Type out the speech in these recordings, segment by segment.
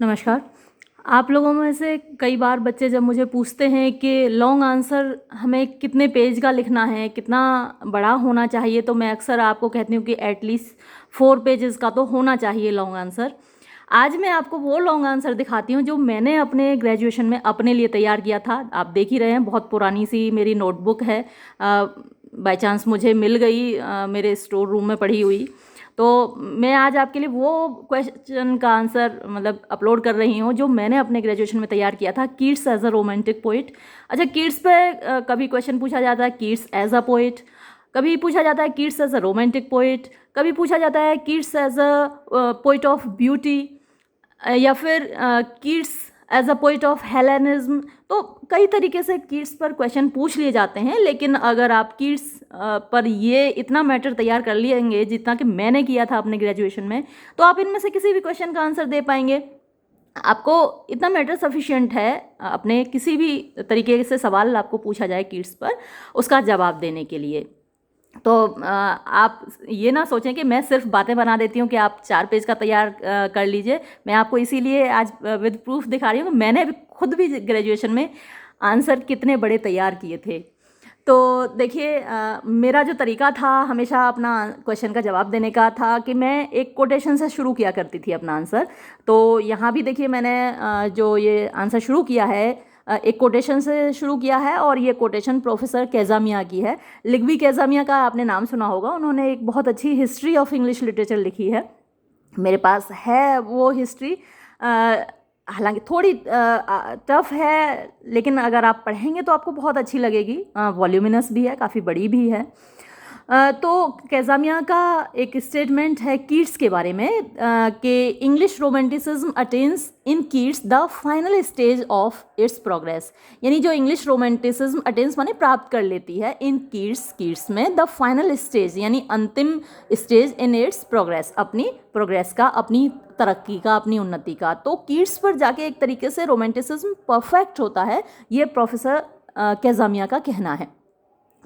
नमस्कार। आप लोगों में से कई बार बच्चे जब मुझे पूछते हैं कि लॉन्ग आंसर हमें कितने पेज का लिखना है, कितना बड़ा होना चाहिए, तो मैं अक्सर आपको कहती हूँ कि एटलीस्ट 4 पेजेस का तो होना चाहिए लॉन्ग आंसर। आज मैं आपको वो लॉन्ग आंसर दिखाती हूँ जो मैंने अपने ग्रेजुएशन में अपने लिए तैयार किया था। आप देख ही रहे हैं, बहुत पुरानी सी मेरी नोटबुक है। बाय चांस मुझे मिल गई, मेरे स्टोर रूम में पड़ी हुई। तो मैं आज आपके लिए वो क्वेश्चन का आंसर मतलब अपलोड कर रही हूँ जो मैंने अपने ग्रेजुएशन में तैयार किया था, Keats as a romantic poet. अच्छा, कीट्स पे कभी क्वेश्चन पूछा जाता है कीट्स एज अ पोइट, कभी पूछा जाता है Keats as a romantic poet, कभी पूछा जाता है Keats as a poet of beauty, या फिर Keats as a poet of Hellenism. तो कई तरीके से कीट्स पर क्वेश्चन पूछ लिए जाते हैं, लेकिन अगर आप कीट्स पर ये इतना मैटर तैयार कर लेंगे जितना कि मैंने किया था अपने ग्रेजुएशन में, तो आप इनमें से किसी भी क्वेश्चन का आंसर दे पाएंगे। आपको इतना मैटर सफिशिएंट है, अपने किसी भी तरीके से सवाल आपको पूछा जाए कीट्स पर, उसका जवाब देने के लिए। तो आप ये ना सोचें कि मैं सिर्फ बातें बना देती हूँ कि आप 4 पेज का तैयार कर लीजिए। मैं आपको इसीलिए आज विद प्रूफ दिखा रही हूँ कि मैंने खुद भी ग्रेजुएशन में आंसर कितने बड़े तैयार किए थे। तो देखिए, मेरा जो तरीका था हमेशा अपना क्वेश्चन का जवाब देने का था कि मैं एक कोटेशन से शुरू किया करती थी अपना आंसर। तो यहाँ भी देखिए, मैंने जो ये आंसर शुरू किया है, एक कोटेशन से शुरू किया है, और ये कोटेशन प्रोफेसर कैज़ामिया की है। लिग्बी कैज़ामिया का आपने नाम सुना होगा, उन्होंने एक बहुत अच्छी हिस्ट्री ऑफ इंग्लिश लिटरेचर लिखी है। मेरे पास है वो हिस्ट्री। हालांकि थोड़ी टफ है, लेकिन अगर आप पढ़ेंगे तो आपको बहुत अच्छी लगेगी। वॉल्यूमिनस भी है, काफ़ी बड़ी भी है। तो कैज़ामिया का एक स्टेटमेंट है कीट्स के बारे में, कि English romanticism attains in Keats the final stage of its progress. यानी जो इंग्लिश रोमांटिसिज्म अटेन्स माने प्राप्त कर लेती है इन कीट्स में द फाइनल स्टेज यानी अंतिम स्टेज इन इट्स प्रोग्रेस, अपनी प्रोग्रेस का, अपनी तरक्की का, अपनी उन्नति का। तो कीट्स पर जाके एक तरीके से रोमांटिसिज्म परफेक्ट होता है, ये प्रोफेसर कैज़ामिया का कहना है।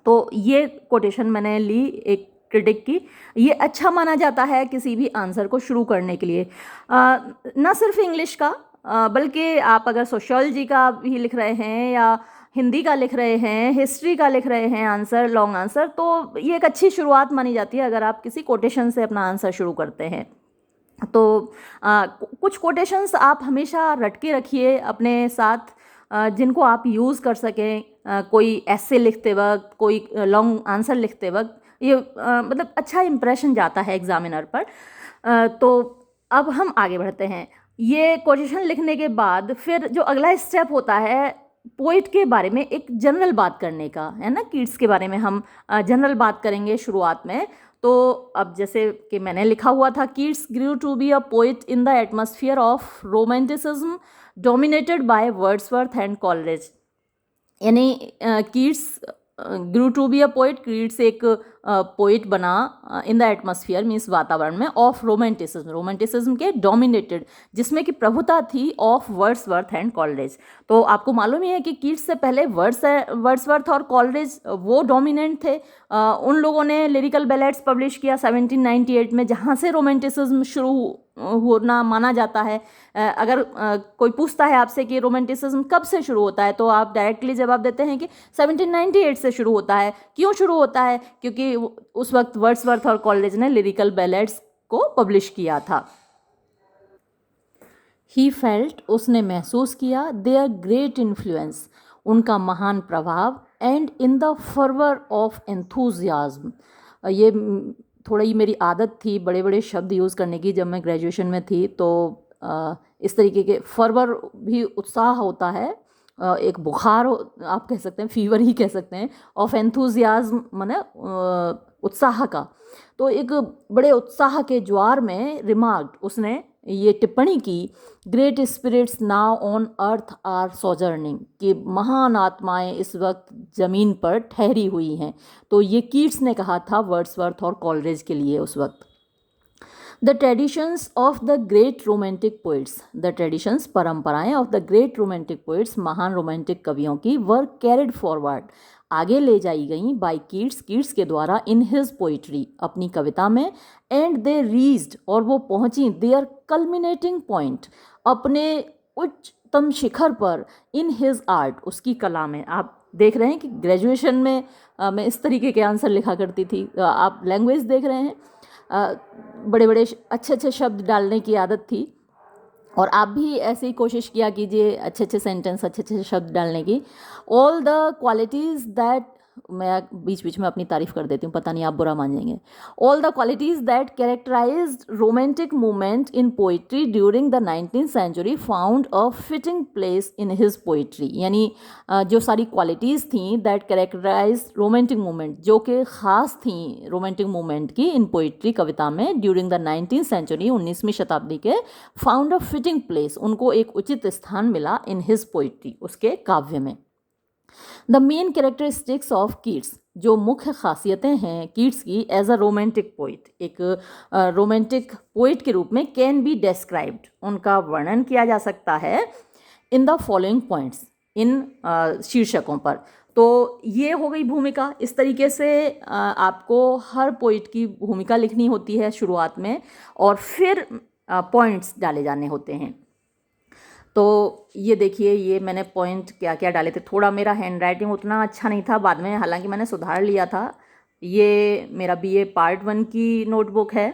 तो ये कोटेशन मैंने ली एक क्रिटिक की। ये अच्छा माना जाता है किसी भी आंसर को शुरू करने के लिए, ना सिर्फ इंग्लिश का, बल्कि आप अगर सोशियोलॉजी का भी लिख रहे हैं या हिंदी का लिख रहे हैं, हिस्ट्री का लिख रहे हैं आंसर, लॉन्ग आंसर, तो ये एक अच्छी शुरुआत मानी जाती है अगर आप किसी कोटेशन से अपना आंसर शुरू करते हैं। तो कुछ कोटेशंस आप हमेशा रट के रखिए अपने साथ, जिनको आप यूज़ कर सकें। कोई ऐसे लिखते वक्त, कोई लॉन्ग आंसर लिखते वक्त, ये मतलब अच्छा इंप्रेशन जाता है एग्जामिनर पर। तो अब हम आगे बढ़ते हैं। ये कोटेशन लिखने के बाद फिर जो अगला स्टेप होता है पोइट के बारे में एक जनरल बात करने का, है ना। कीट्स के बारे में हम जनरल बात करेंगे शुरुआत में। तो अब जैसे कि मैंने लिखा हुआ था, Keats grew to be a poet in the atmosphere of romanticism dominated by Wordsworth and Coleridge. यानी Keats grew to be a poet, Keats एक पोइट बना इन द एटमॉस्फेयर मीन्स वातावरण में, ऑफ रोमांटिसिज्म, रोमांटिसिज्म के dominated, जिसमें कि प्रभुता थी, ऑफ वर्ड्सवर्थ एंड कॉलरिज। तो आपको मालूम ही है कि कीट्स से पहले वर्ड्सवर्थ और कॉलरिज वो डोमिनेंट थे। उन लोगों ने लिरिकल बैलेड्स पब्लिश किया 1798 में, जहाँ से रोमांटिसिज्म शुरू होना माना जाता है। अगर कोई पूछता है आपसे कि रोमांटिसिज्म कब से शुरू होता है, तो आप डायरेक्टली जवाब देते हैं कि 1798 से शुरू होता है। क्यों शुरू होता है? क्योंकि उस वक्त वर्ड्सवर्थ और कॉलरिज ने लिरिकल बैलेड्स को पब्लिश किया था। ही फेल्ट, उसने महसूस किया, देयर ग्रेट इन्फ्लुएंस, उनका महान प्रभाव, and in the fervour of enthusiasm. ये थोड़ी मेरी आदत थी बड़े बड़े शब्द यूज़ करने की जब मैं ग्रेजुएशन में थी। तो इस तरीके के फर्वर भी उत्साह होता है, एक बुखार आप कह सकते हैं, फीवर ही कह सकते हैं, ऑफ एंथुजियाज्म माने उत्साह का। तो एक बड़े उत्साह के ज्वार में रिमार्क्ड, उसने ये टिप्पणी की, great spirits now on earth are sojourning, कि महान आत्माएं इस वक्त ज़मीन पर ठहरी हुई हैं। तो ये कीट्स ने कहा था वर्ड्सवर्थ और कॉलरिज के लिए उस वक्त। The traditions of the great romantic poets, the traditions, परंपराएं, of the great romantic poets, महान रोमांटिक कवियों की, वर कैरिड फॉरवर्ड, आगे ले जाई गई बाय कीट्स के द्वारा इन हिज पोइट्री, अपनी कविता में, एंड दे रीच्ड, और वो पहुंची देयर कल्मिनेटिंग पॉइंट, अपने उच्चतम शिखर पर, इन हिज आर्ट, उसकी कला में। आप देख रहे हैं कि ग्रेजुएशन में मैं इस तरीके के आंसर लिखा करती थी। आप लैंग्वेज देख रहे हैं, बड़े बड़े अच्छे अच्छे शब्द डालने की आदत थी, और आप भी ऐसे ही कोशिश किया कीजिए अच्छे अच्छे सेंटेंस, अच्छे अच्छे शब्द डालने की। ऑल द क्वालिटीज़ दैट, मैं बीच बीच में अपनी तारीफ कर देती हूँ, पता नहीं आप बुरा मान जाएंगे। All the qualities that characterized romantic movement in poetry during the 19th century found a fitting place in his poetry, यानी जो सारी क्वालिटीज़ थी दैट कैरेक्टराइज्ड रोमांटिक मूवमेंट, जो कि ख़ास थी रोमांटिक मूवमेंट की इन पोइट्री, कविता में, ड्यूरिंग द 19th सेंचुरी, 19वीं शताब्दी के, फाउंड अ फिटिंग प्लेस, उनको एक उचित स्थान मिला इन हिज पोइट्री, उसके काव्य में। The main characteristics of Keats, जो मुख्य खासियतें हैं कीट्स की एज अ रोमांटिक पोइट, एक रोमांटिक पोइट के रूप में, कैन बी डिस्क्राइब्ड, उनका वर्णन किया जा सकता है इन द फॉलोइंग पॉइंट्स, इन शीर्षकों पर। तो ये हो गई भूमिका। इस तरीके से आपको हर पोइट की भूमिका लिखनी होती है शुरुआत में, और फिर पॉइंट्स डाले जाने होते हैं। तो ये देखिए, ये मैंने पॉइंट क्या क्या डाले थे। थोड़ा मेरा हैंड राइटिंग उतना अच्छा नहीं था बाद में, हालांकि मैंने सुधार लिया था। ये मेरा बीए पार्ट 1 की नोटबुक है,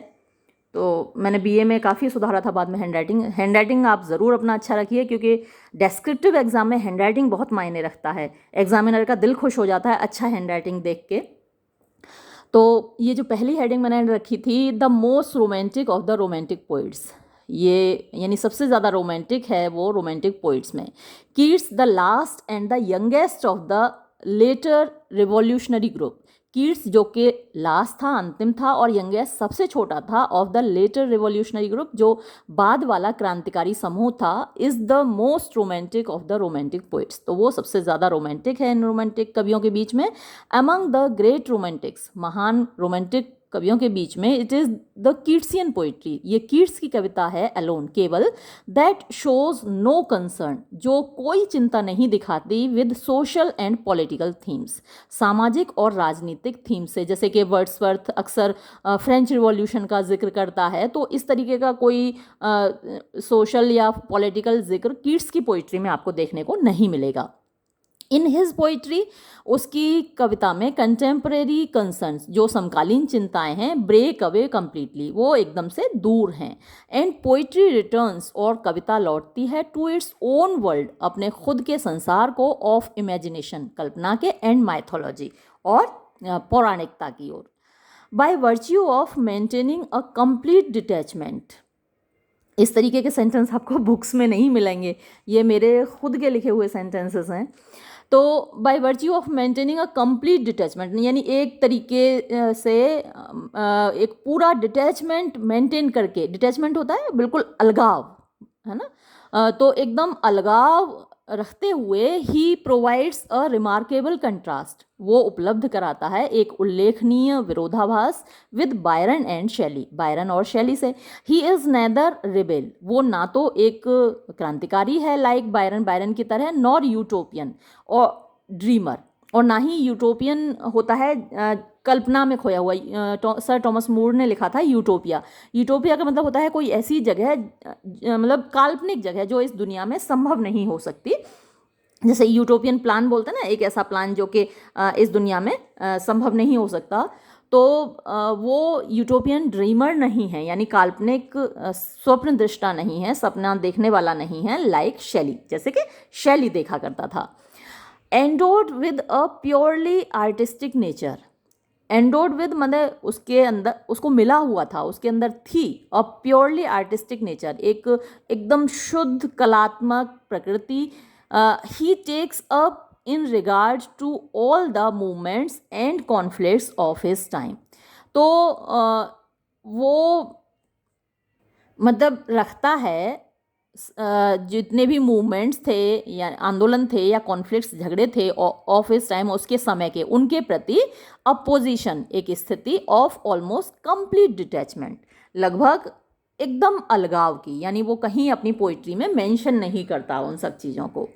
तो मैंने बीए में काफ़ी सुधारा था बाद में हैंड राइटिंग आप ज़रूर अपना अच्छा रखिए, क्योंकि डेस्क्रिप्टिव एग्ज़ाम में हैंड राइटिंग बहुत मायने रखता है। एग्जामिनर का दिल खुश हो जाता है अच्छा हैंड राइटिंग देख के। तो ये जो पहली हेडिंग मैंने रखी थी, the most romantic of the romantic poets, ये यानी सबसे ज़्यादा रोमांटिक है वो रोमांटिक पोइट्स में। Keats the last and the youngest of the later revolutionary group, Keats जो कि लास्ट था, अंतिम था, और यंगेस्ट सबसे छोटा था, of the later revolutionary group, जो बाद वाला क्रांतिकारी समूह था, is the most romantic of the romantic poets, तो वो सबसे ज़्यादा रोमांटिक है इन रोमांटिक कवियों के बीच में। अमंग द ग्रेट रोमांटिक्स, महान रोमांटिक कवियों के बीच में, इट इज़ द कीट्सियन पोइट्री, ये कीट्स की कविता है, अलोन, केवल, दैट शोज नो कंसर्न, जो कोई चिंता नहीं दिखाती, with social and political themes, सामाजिक और राजनीतिक थीम से। जैसे कि वर्ड्सवर्थ अक्सर फ्रेंच रिवॉल्यूशन का जिक्र करता है, तो इस तरीके का कोई सोशल या पॉलिटिकल जिक्र कीट्स की पोइट्री में आपको देखने को नहीं मिलेगा। इन हिज पोइट्री, उसकी कविता में, कंटेम्प्रेरी कंसर्न्स, जो समकालीन चिंताएं हैं, ब्रेक अवे कम्प्लीटली, वो एकदम से दूर हैं। एंड पोइट्री रिटर्न्स, और कविता लौटती है, टू इट्स ओन वर्ल्ड, अपने खुद के संसार को, ऑफ इमेजिनेशन, कल्पना के, एंड माइथोलॉजी, और पौराणिकता की ओर, by virtue of maintaining a complete detachment. इस तरीके के सेंटेंस आपको बुक्स में नहीं मिलेंगे, ये मेरे खुद के लिखे हुए सेंटेंसेस हैं। तो bye virtue of maintaining a complete detachment, यानी एक तरीके से एक पूरा डिटैचमेंट मेंटेन करके, डिटैचमेंट होता है बिल्कुल अलगाव, है ना, तो एकदम अलगाव रखते हुए, ही प्रोवाइड्स अ रिमार्केबल कंट्रास्ट, वो उपलब्ध कराता है एक उल्लेखनीय विरोधाभास, विद बायरन एंड शैली, बायरन और शैली से। ही इज़ नेदर रिबेल, वो ना तो एक क्रांतिकारी है लाइक बायरन, बायरन की तरह, नॉर यूटोपियन और ड्रीमर, और ना ही यूटोपियन होता है कल्पना में खोया हुआ। सर टॉमस मूर ने लिखा था यूटोपिया, यूटोपिया का मतलब होता है कोई ऐसी जगह, मतलब काल्पनिक जगह जो इस दुनिया में संभव नहीं हो सकती। जैसे यूटोपियन प्लान बोलते हैं ना, एक ऐसा प्लान जो कि इस दुनिया में संभव नहीं हो सकता, तो वो यूटोपियन ड्रीमर नहीं है, यानी काल्पनिक स्वप्न दृष्टा नहीं है, सपना देखने वाला नहीं है, लाइक शैली, जैसे कि शैली देखा करता था। Endowed with a purely artistic nature, endowed with मतलब उसके अंदर, उसको मिला हुआ था, उसके अंदर थी, अ प्योरली आर्टिस्टिक नेचर, एक एकदम शुद्ध कलात्मक प्रकृति। He takes up in regards to all the movements and conflicts of his time, तो वो मतलब रखता है जितने भी मूवमेंट्स थे या आंदोलन थे या कॉन्फ्लिक्ट्स, झगड़े थे ऑफ हिज टाइम, उसके समय के, उनके प्रति अपोजिशन, एक स्थिति ऑफ ऑलमोस्ट कंप्लीट डिटैचमेंट, लगभग एकदम अलगाव की, यानी वो कहीं अपनी पोइट्री में मेंशन नहीं करता उन सब चीज़ों को।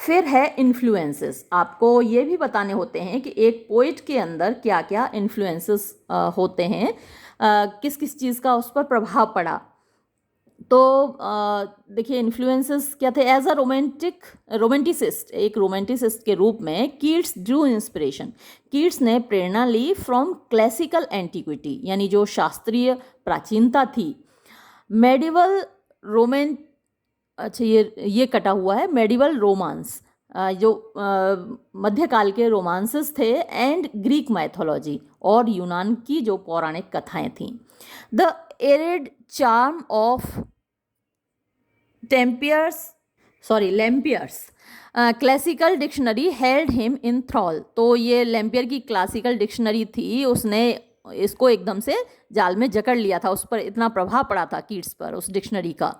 फिर है इन्फ्लुएंसेस। आपको ये भी बताने होते हैं कि एक पोइट के अंदर क्या क्या इन्फ्लुएंसेस होते हैं, किस किस चीज़ का उस पर प्रभाव पड़ा। तो देखिए इन्फ्लुएंसेस क्या थे। एज अ रोमेंटिसिस्ट, एक रोमेंटिसिस्ट के रूप में कीट्स ड्रू इंस्पिरेशन। कीट्स ने प्रेरणा ली फ्रॉम क्लासिकल एंटिक्विटी, यानी जो शास्त्रीय प्राचीनता थी। मेडिवल रोमें अच्छा ये कटा हुआ है, मेडिवल रोमांस, जो मध्यकाल के रोमांसेस थे, एंड ग्रीक मैथोलॉजी, और यूनान की जो पौराणिक कथाएं थीं। The arid charm of Lempriere's classical dictionary held him in thrall. तो ये लैम्पियर की क्लासिकल डिक्शनरी थी, उसने इसको एकदम से जाल में जकड़ लिया था, उस पर इतना प्रभाव पड़ा था कीट्स पर उस डिक्शनरी का।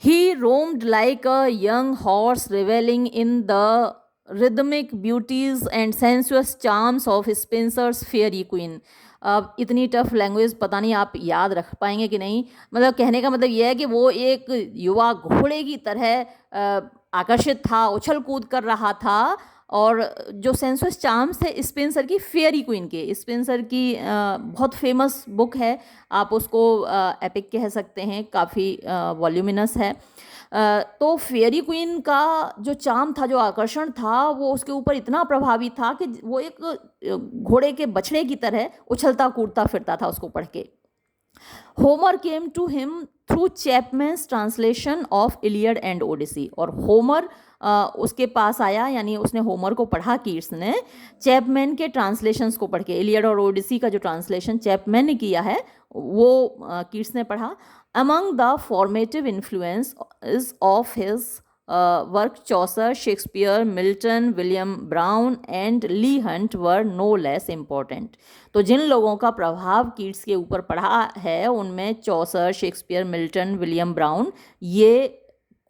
He roamed like a young horse revelling in the rhythmic beauties and sensuous charms of Spenser's Faerie Queene. अब इतनी टफ लैंग्वेज पता नहीं आप याद रख पाएंगे कि नहीं। मतलब कहने का मतलब यह है कि वो एक युवा घोड़े की तरह आकर्षित था, उछल कूद कर रहा था, और जो सेंसुअस चार्म्स थे स्पेंसर की, फेयरी क्वीन के। स्पेंसर की बहुत फेमस बुक है, आप उसको एपिक कह सकते हैं, काफ़ी वॉल्यूमिनस है। तो फेयरी क्वीन का जो चार्म था, जो आकर्षण था, वो उसके ऊपर इतना प्रभावी था कि वो एक घोड़े के बछड़े की तरह उछलता कूदता फिरता था उसको पढ़ के। Homer came to him through Chapman's translation of Iliad and Odyssey. और होमर उसके पास आया, यानी उसने होमर को पढ़ा कीट्स ने, चैपमैन के ट्रांसलेशंस को पढ़ के। इलियड और ओडिसी का जो ट्रांसलेशन चैपमैन ने किया है वो कीट्स ने पढ़ा। Among the formative influence of his work Chaucer, Shakespeare, Milton, William Brown and Leigh Hunt were no less important. तो जिन लोगों का प्रभाव कीट्स के ऊपर पड़ा है उनमें चौसर, शेक्सपियर, मिल्टन, विलियम ब्राउन, ये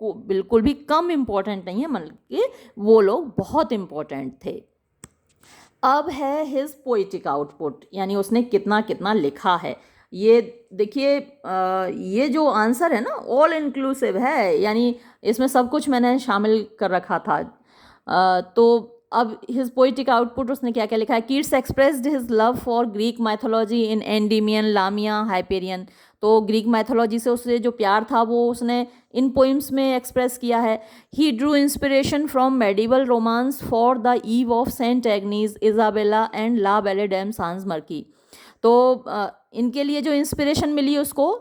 बिल्कुल भी कम इम्पॉर्टेंट नहीं है, मतलब कि वो लोग बहुत इम्पॉर्टेंट थे। अब है हिज पोइटिक आउटपुट, यानी उसने कितना कितना लिखा है। ये देखिए ये जो आंसर है ना, ऑल इंक्लूसिव है, यानी इसमें सब कुछ मैंने शामिल कर रखा था। तो अब हिज पोइटिक आउटपुट उसने क्या क्या लिखा है। Keats expressed his love for Greek mythology in Endymion, लामिया, Hyperion. तो ग्रीक माइथोलॉजी से उससे जो प्यार था वो उसने इन पोइम्स में एक्सप्रेस किया है। He drew inspiration from medieval romance for the ewe of Saint Agnes, Isabella and La Belle Dame sans murky. तो इनके लिए जो इंस्पिरेशन मिली उसको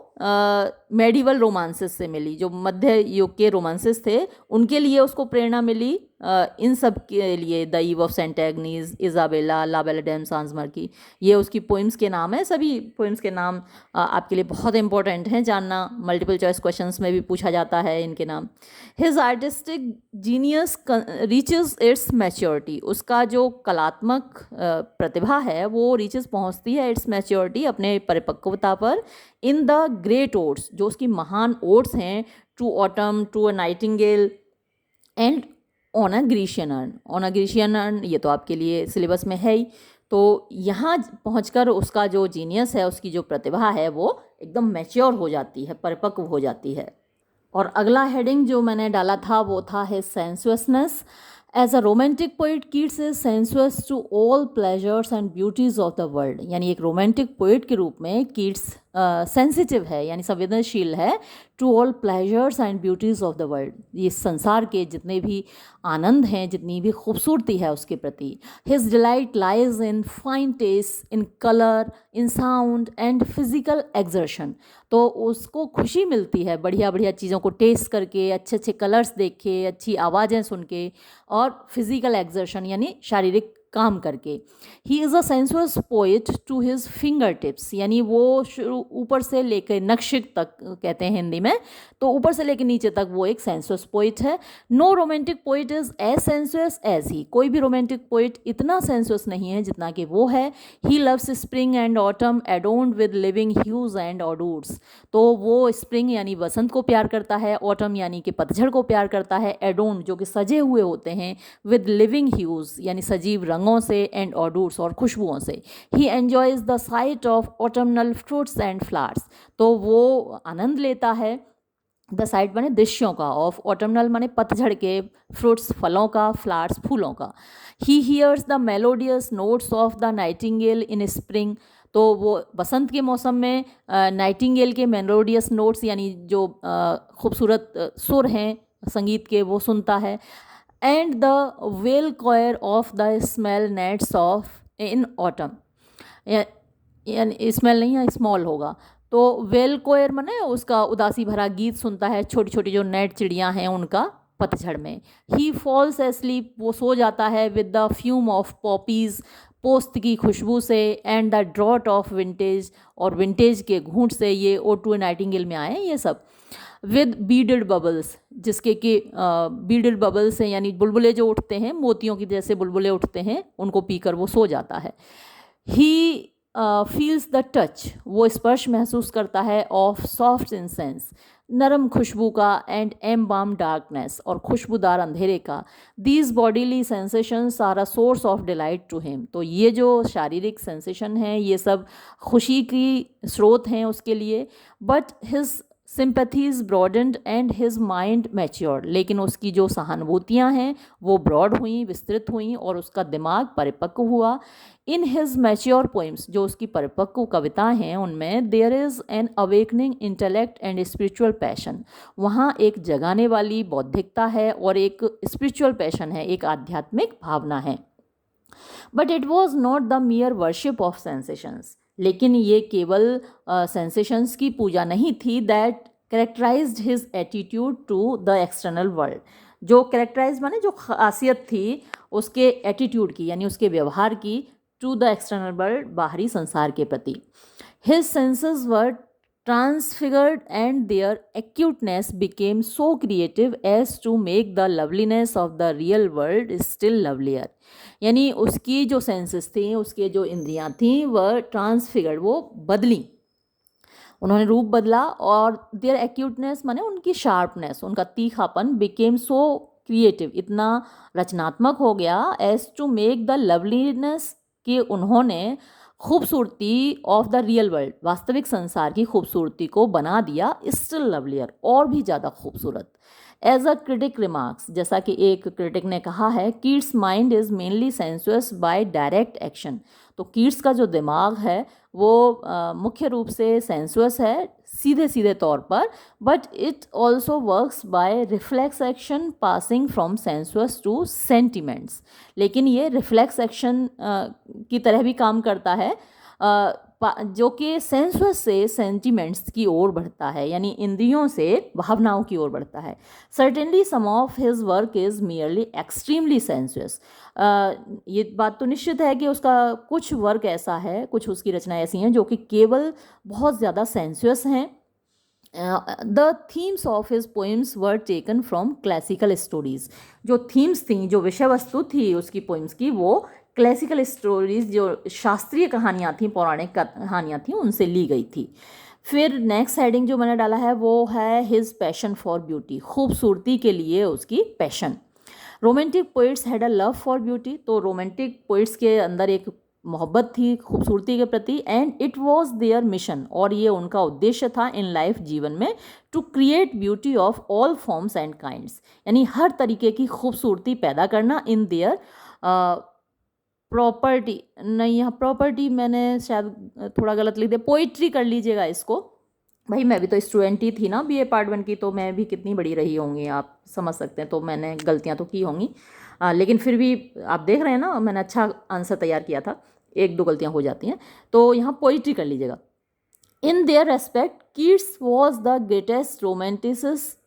मेडिवल रोमांसेस से मिली, जो मध्य युग के रोमांसेस थे उनके लिए उसको प्रेरणा मिली। इन सब के लिए the ewe of Saint Agnes, Isabella, La Belle Dame sans Merci, ये उसकी पोइम्स के नाम है। सभी पोइम्स के नाम आपके लिए बहुत इंपॉर्टेंट हैं जानना, मल्टीपल चॉइस क्वेश्चंस में भी पूछा जाता है इनके नाम। His artistic genius reaches it's maturity. उसका जो कलात्मक प्रतिभा है वो रीचेस पहुंचती है इट्स मैच्योरिटी, अपने परिपक्वता पर, इन द ग्रेट ओड्स, जो उसकी महान ओड्स हैं, to autumn, to a nightingale and on a Grecian urn. On a Grecian urn ये तो आपके लिए सिलेबस में है ही। तो यहाँ पहुंचकर उसका जो जीनियस है, उसकी जो प्रतिभा है, वो एकदम मैच्योर हो जाती है, परिपक्व हो जाती है। और अगला हेडिंग जो मैंने डाला था वो था his sensuousness. As a romantic poet Keats is sensuous to all pleasures and beauties of the world. यानी एक रोमांटिक पोइट के रूप में कीट्स सेंसिटिव है, यानी संवेदनशील है, to all pleasures and beauties of the world. ये संसार के जितने भी आनंद हैं, जितनी भी खूबसूरती है उसके प्रति। His delight lies in fine taste, in colour, in sound and physical exertion. तो उसको खुशी मिलती है बढ़िया बढ़िया चीज़ों को टेस्ट करके, अच्छे अच्छे कलर्स देख के, अच्छी आवाज़ें सुन के, और फिजिकल एक्सर्शन यानी शारीरिक काम करके। He is a sensuous poet to his finger tips. यानी वो ऊपर से लेकर नक्शिक तक कहते हैं हिंदी में, तो ऊपर से लेकर नीचे तक वो एक सेंसुअस पोइट है। No romantic poet is as sensuous as he. कोई भी रोमांटिक पोइट इतना सेंसुअस नहीं है जितना कि वो है। He loves spring and autumn adorned with living hues and odours. तो वो स्प्रिंग यानी बसंत को प्यार करता है, ऑटम यानी कि पतझड़ को प्यार करता है, एडोन्ड जो कि सजे हुए होते हैं, विद लिविंग ह्यूज यानी सजीव रंगों से, एंड ऑडूर्स और खुशबुओं से। He enjoys the sight of autumnal fruits and flowers. तो वो आनंद लेता है द साइट माने दृश्यों का, ऑफ ऑटमनल माने पतझड़ के, फ्रूट्स फलों का, फ्लावर्स फूलों का। He hears the melodious notes of the Nightingale in spring, तो वो बसंत के मौसम में नाइटिंगेल के मेलोडियस नोट्स यानी जो खूबसूरत सुर हैं संगीत के वो सुनता है। And the well coir of the smell nets of in autumn, यानी स्मेल नहीं है स्मॉल होगा, तो वेल कोयर माने उसका उदासी भरा गीत सुनता है छोटी छोटी जो नेट चिड़ियाँ हैं उनका पतझड़ में। ही फॉल्स एस्लीप, वो सो जाता है with the fume of poppies, पोस्त की खुशबू से, and the draught of vintage, और विंटेज के घूंट से, ये O2 नाइटिंगेल में आए हैं ये सब। विद बीडेड बबल्स, जिसके कि बीडेड बबल्स हैं यानी बुलबुले जो उठते हैं मोतियों की जैसे बुलबुले उठते हैं, उनको पीकर वो सो जाता है। ही फील्स द टच, वो स्पर्श महसूस करता है, ऑफ सॉफ्ट इंसेंस, नरम खुशबू का, एंड एम्बाम डार्कनेस, और खुशबूदार अंधेरे का। These bodily sensations are a source of delight to him, तो ये जो शारीरिक सेंसेशन हैं ये सब खुशी की स्रोत हैं उसके लिए। But his sympathies broadened and his mind matured, लेकिन उसकी जो सहानुभूतियाँ हैं वो ब्रॉड हुई, विस्तृत हुई, और उसका दिमाग परिपक्व हुआ। इन हिज मैच्योर पोइम्स, जो उसकी परिपक्व कविताएं हैं उनमें, there is an awakening intellect and spiritual passion, वहाँ एक जगाने वाली बौद्धिकता है और एक स्पिरिचुअल पैशन है, एक आध्यात्मिक भावना है। But it was not the mere worship of sensations, लेकिन ये केवल सेंसेशंस की पूजा नहीं थी that characterized his attitude to the external world, जो करेक्टराइज माने जो खासियत थी उसके एटीट्यूड की यानी उसके व्यवहार की, टू द एक्सटर्नल वर्ल्ड, बाहरी संसार के प्रति। His senses were transfigured and their acuteness became so creative as to make the loveliness of the real world still lovelier, यानी उसकी जो सेंसेस थी, उसके जो इंद्रियां थी, वह ट्रांसफिगर्ड, वो बदली, उन्होंने रूप बदला, और देयर एक्यूटनेस माने उनकी शार्पनेस, उनका तीखापन, बिकेम सो क्रिएटिव, इतना रचनात्मक हो गया, as to make the loveliness, कि उन्होंने खूबसूरती ऑफ द रियल वर्ल्ड, वास्तविक संसार की खूबसूरती को बना दिया स्टिल लवलियर, और भी ज़्यादा खूबसूरत। एज अ क्रिटिक रिमार्क्स, जैसा कि एक क्रिटिक ने कहा है, Keats mind is mainly sensuous by direct action, तो कीट्स का जो दिमाग है वो मुख्य रूप से सेंसुअस है सीधे सीधे तौर पर, but it also works by reflex action passing from sensuous to sentiments, लेकिन ये रिफ्लेक्स एक्शन की तरह भी काम करता है, जो कि सेंसुअस से सेंटिमेंट्स की ओर बढ़ता है, यानी इंद्रियों से भावनाओं की ओर बढ़ता है। Certainly some of his work is merely extremely sensuous, ये बात तो निश्चित है कि उसका कुछ वर्क ऐसा है, कुछ उसकी रचनाएं ऐसी हैं जो कि केवल बहुत ज़्यादा सेंसुअस हैं। The themes of his poems were taken from classical stories, जो थीम्स थी, जो विषय वस्तु थी उसकी पोइम्स की, वो क्लासिकल स्टोरीज, जो शास्त्रीय कहानियाँ थीं, पौराणिक कहानियाँ थीं, उनसे ली गई थी। फिर नेक्स्ट हेडिंग जो मैंने डाला है वो है हिज पैशन फॉर ब्यूटी, खूबसूरती के लिए उसकी passion. Romantic poets had a love for beauty, तो रोमांटिक पोइट्स के अंदर एक मोहब्बत थी खूबसूरती के प्रति, and it was their mission, और ये उनका उद्देश्य था इन लाइफ, जीवन में, to create beauty of all forms and kinds, यानी हर तरीके की खूबसूरती पैदा करना इन देयर प्रॉपर्टी, नहीं यहाँ प्रॉपर्टी मैंने शायद थोड़ा गलत लिख दिया, पोइट्री कर लीजिएगा इसको, भाई मैं भी तो स्टूडेंट ही थी ना BA पार्ट 1 की, तो मैं भी कितनी बड़ी रही होंगी आप समझ सकते हैं, तो मैंने गलतियाँ तो की होंगी, लेकिन फिर भी आप देख रहे हैं ना मैंने अच्छा आंसर तैयार किया था, एक दो गलतियाँ हो जाती हैं, तो यहाँ पोइट्री कर लीजिएगा। In their respect Keats was the greatest romanticist,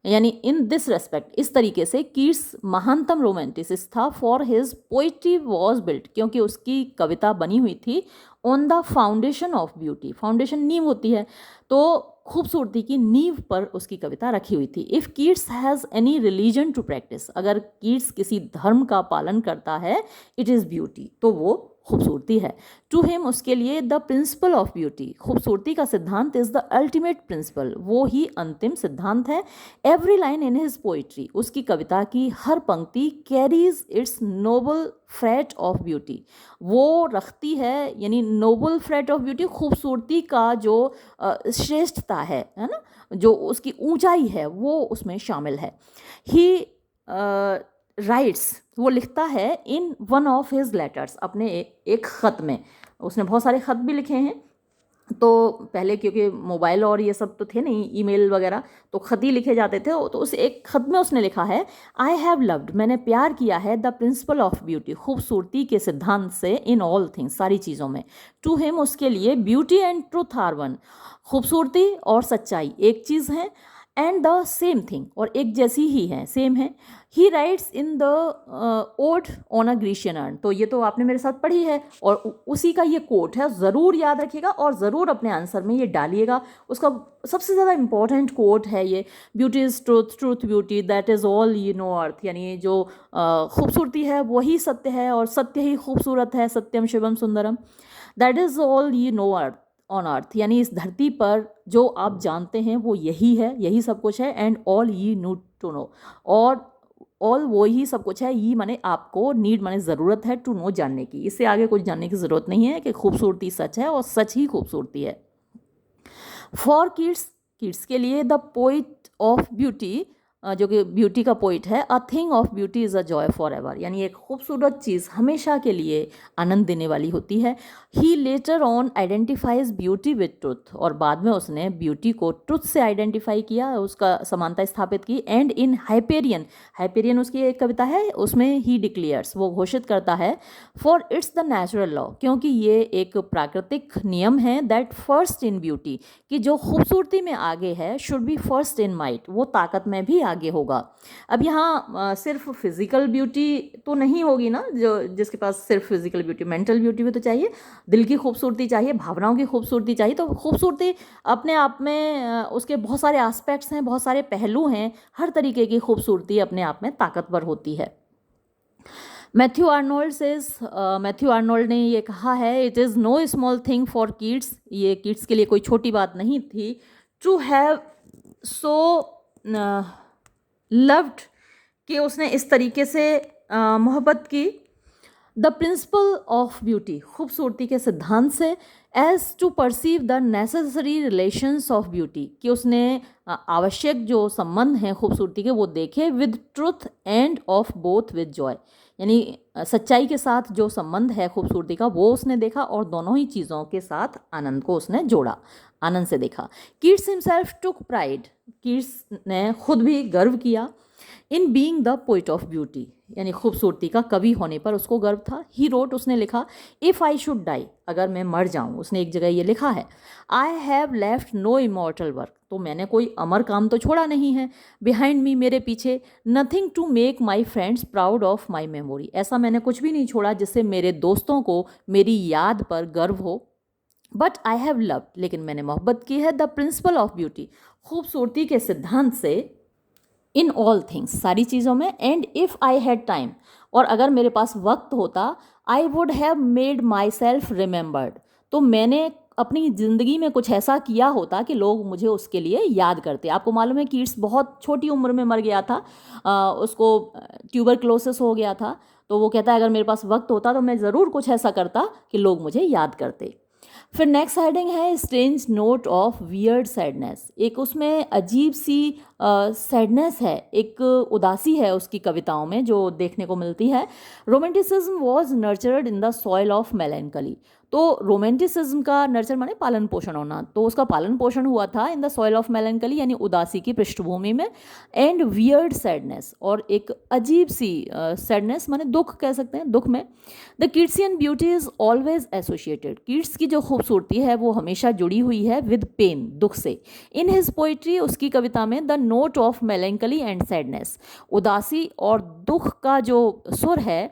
यानी इन दिस रेस्पेक्ट, इस तरीके से कीट्स महानतम रोमांटिसिस्ट था, for his poetry was built, क्योंकि उसकी कविता बनी हुई थी on the foundation of beauty, foundation नींव होती है, तो खूबसूरती की नींव पर उसकी कविता रखी हुई थी। If Keats has any religion to practise, अगर कीट्स किसी धर्म का पालन करता है, इट इज़ ब्यूटी, तो वो खूबसूरती है। टू हिम, उसके लिए, द प्रिंसिपल ऑफ ब्यूटी, खूबसूरती का सिद्धांत, इज़ द अल्टीमेट प्रिंसिपल, वो ही अंतिम सिद्धांत है। Every line in his poetry, उसकी कविता की हर पंक्ति, carries its noble freight of beauty, वो रखती है, यानी नोबल फ्रेट ऑफ ब्यूटी, खूबसूरती का जो श्रेष्ठता है ना, जो उसकी ऊंचाई है वो उसमें शामिल है। ही राइट्स, वो लिखता है, in one of his letters, अपने एक ख़त में, उसने बहुत सारे ख़त भी लिखे हैं, तो पहले क्योंकि मोबाइल और ये सब तो थे नहीं, ईमेल वगैरह, तो ख़त ही लिखे जाते थे। तो उस एक ख़त में उसने लिखा है, आई हैव लव्ड, मैंने प्यार किया है, द प्रिंसिपल ऑफ ब्यूटी, खूबसूरती के सिद्धांत से, इन ऑल थिंग्स, सारी चीज़ों में। टू हिम, उसके लिए, beauty and truth are one, खूबसूरती और सच्चाई एक चीज़ है, एंड द सेम थिंग, और एक जैसी ही है, सेम है। ही rights in the odd on a Grecian earn, तो ये तो आपने मेरे साथ पढ़ी है, और उसी का ये कोट है, ज़रूर याद रखिएगा और ज़रूर अपने आंसर में ये डालिएगा। उसका सबसे ज़्यादा इंपॉर्टेंट कोट है ये, beauty is truth, truth beauty, that is all you know earth, यानी जो खूबसूरती है वही सत्य है और सत्य ही खूबसूरत है, सत्यम शिवम सुंदरम, that is all you know earth on earth, यानी इस धरती पर जो आप जानते हैं वो यही है, यही सब कुछ है, and all you need to know, और ऑल वो ही सब कुछ है, ये माने आपको, नीड माने ज़रूरत है, टू नो जानने की, इससे आगे कुछ जानने की ज़रूरत नहीं है कि खूबसूरती सच है और सच ही खूबसूरती है। फॉर किड्स, किड्स के लिए, द पोइट ऑफ ब्यूटी, जो कि ब्यूटी का पोइट है, a thing of beauty is a joy for ever, यानी एक खूबसूरत चीज़ हमेशा के लिए आनंद देने वाली होती है। He later on identifies beauty with truth, और बाद में उसने ब्यूटी को ट्रुथ से आइडेंटिफाई किया, उसका समानता स्थापित की। एंड इन हाइपेरियन, हाइपेरियन उसकी एक कविता है, उसमें ही डिक्लेयर्स, वो घोषित करता है, for its the natural law, क्योंकि ये एक प्राकृतिक नियम है, दैट फर्स्ट इन ब्यूटी, कि जो खूबसूरती में आगे है, should be first in might, वो ताकत में भी आगे होगा। अब यहाँ सिर्फ फिजिकल ब्यूटी तो नहीं होगी ना, जो जिसके पास सिर्फ फिजिकल ब्यूटी, मेंटल ब्यूटी भी तो चाहिए, दिल की खूबसूरती चाहिए, भावनाओं की खूबसूरती चाहिए। तो खूबसूरती अपने आप में उसके बहुत सारे एस्पेक्ट्स हैं, बहुत सारे पहलू हैं, हर तरीके की खूबसूरती अपने आप में ताकतवर होती है। Matthew Arnold says, Matthew Arnold ने ये कहा है, it is know small thing for kids, ये किड्स के लिए कोई छोटी बात नहीं थी, टू हैव सो लव्ड, कि उसने इस तरीके से मोहब्बत की, द प्रिंसिपल ऑफ ब्यूटी, खूबसूरती के सिद्धांत से, as to perceive the necessary relations of beauty, कि उसने आवश्यक जो संबंध हैं खूबसूरती के वो देखे, with truth end of both with Joy, यानी सच्चाई के साथ जो संबंध है खूबसूरती का वो उसने देखा, और दोनों ही चीज़ों के साथ आनंद को उसने जोड़ा, आनंद से देखा। कीट्स हिमसेल्फ टुक प्राइड, कीट्स ने खुद भी गर्व किया, in being the poet of beauty, यानी खूबसूरती का कवि होने पर उसको गर्व था। ही रोट, उसने लिखा, इफ़ आई शुड डाई, अगर मैं मर जाऊं, उसने एक जगह ये लिखा है, I have left no immortal work, तो मैंने कोई अमर काम तो छोड़ा नहीं है, बिहाइंड मी, मेरे पीछे, nothing to make my friends proud of my memory, ऐसा मैंने कुछ भी नहीं छोड़ा जिससे मेरे दोस्तों को मेरी याद पर गर्व हो। बट आई हैव लव्ड, लेकिन मैंने मोहब्बत की है, द प्रिंसिपल ऑफ ब्यूटी, खूबसूरती के सिद्धांत से, इन ऑल थिंग्स, सारी चीज़ों में, and if I had time, और अगर मेरे पास वक्त होता, I would have made my self remembered, तो मैंने अपनी ज़िंदगी में कुछ ऐसा किया होता कि लोग मुझे उसके लिए याद करते। आपको मालूम है कीट्स बहुत छोटी उम्र में मर गया था, उसको ट्यूबरक्लोसिस हो गया था, तो वो कहता है अगर मेरे पास वक्त होता तो मैं ज़रूर कुछ ऐसा करता कि लोग मुझे याद करते। फिर नेक्स्ट हेडिंग है, strange note of weird sadness, एक उसमें अजीब सी सैडनेस है, एक उदासी है उसकी कविताओं में जो देखने को मिलती है। Romanticism was nurtured in the soil of melancholy, तो रोमेंटिसिज्म का नर्चर माने पालन पोषण होना, तो उसका पालन पोषण हुआ था इन द सॉइल ऑफ मेलैंकली, यानी उदासी की पृष्ठभूमि में, एंड वियर्ड सैडनेस, और एक अजीब सी सैडनेस माने दुख कह सकते हैं, दुख में। The Keatsian beauty is always associated, Keats की जो खूबसूरती है वो हमेशा जुड़ी हुई है विद पेन, दुख से। इन हिज पोइट्री, उसकी कविता में, the note of melancholy and sadness, उदासी और दुख का जो सुर है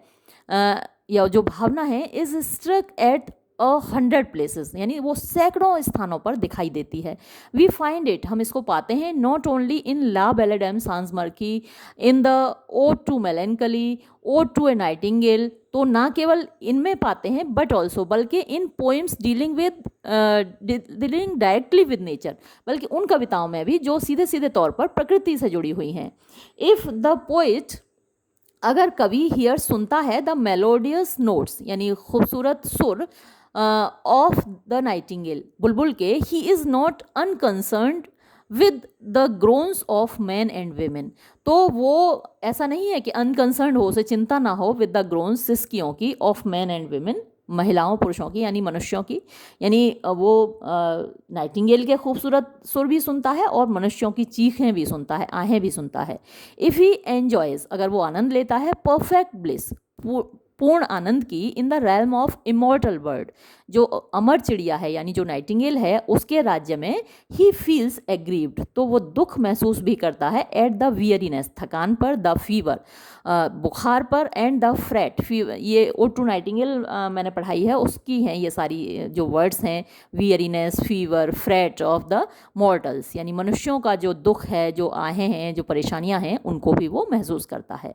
या जो भावना है, इज स्ट्रक एट 100 प्लेसेस, यानी वो सैकड़ों स्थानों पर दिखाई देती है। वी फाइंड इट, हम इसको पाते हैं not only in La Belle Dame sans merci, in the ode to melancholy, ode to a nightingale, तो ना केवल इनमें पाते हैं बट ऑल्सो, बल्कि in poems dealing directly with nature, बल्कि उन कविताओं में भी जो सीधे सीधे तौर पर प्रकृति से जुड़ी हुई हैं। इफ़ द पोइट, अगर कवि हियर सुनता है द मेलोडियस नोट्स, यानी खूबसूरत सुर ऑफ द नाइटिंगेल, बुलबुल के, he is not unconcerned with the groans of man and women, तो वो ऐसा नहीं है कि अनकंसर्न्ड हो, उसे चिंता ना हो विद द ग्रोन्स, सिसकियों की, ऑफ मैन एंड वेमेन, महिलाओं पुरुषों की, यानी मनुष्यों की, यानी वो नाइटिंगेल के खूबसूरत सुर भी सुनता है और मनुष्यों की चीखें भी सुनता है, आहें भी सुनता है। इफ़ ही एन्जॉयज, अगर वो आनंद लेता है, परफेक्ट ब्लिस, पूर्ण आनंद की, in the realm of immortal bird, जो अमर चिड़िया है यानी जो नाइटिंगेल है, उसके राज्य में, ही फील्स एग्रीव्ड, तो वो दुख महसूस भी करता है, एट द वियरीनेस, थकान पर, द फीवर, बुखार पर, एंड द फ्रेट, फीवर, ये ओड टू नाइटिंगेल मैंने पढ़ाई है, उसकी हैं ये सारी जो वर्ड्स हैं, weariness, fever, fret of the mortals, यानी मनुष्यों का जो दुख है, जो आहें हैं, जो परेशानियां हैं, उनको भी वो महसूस करता है।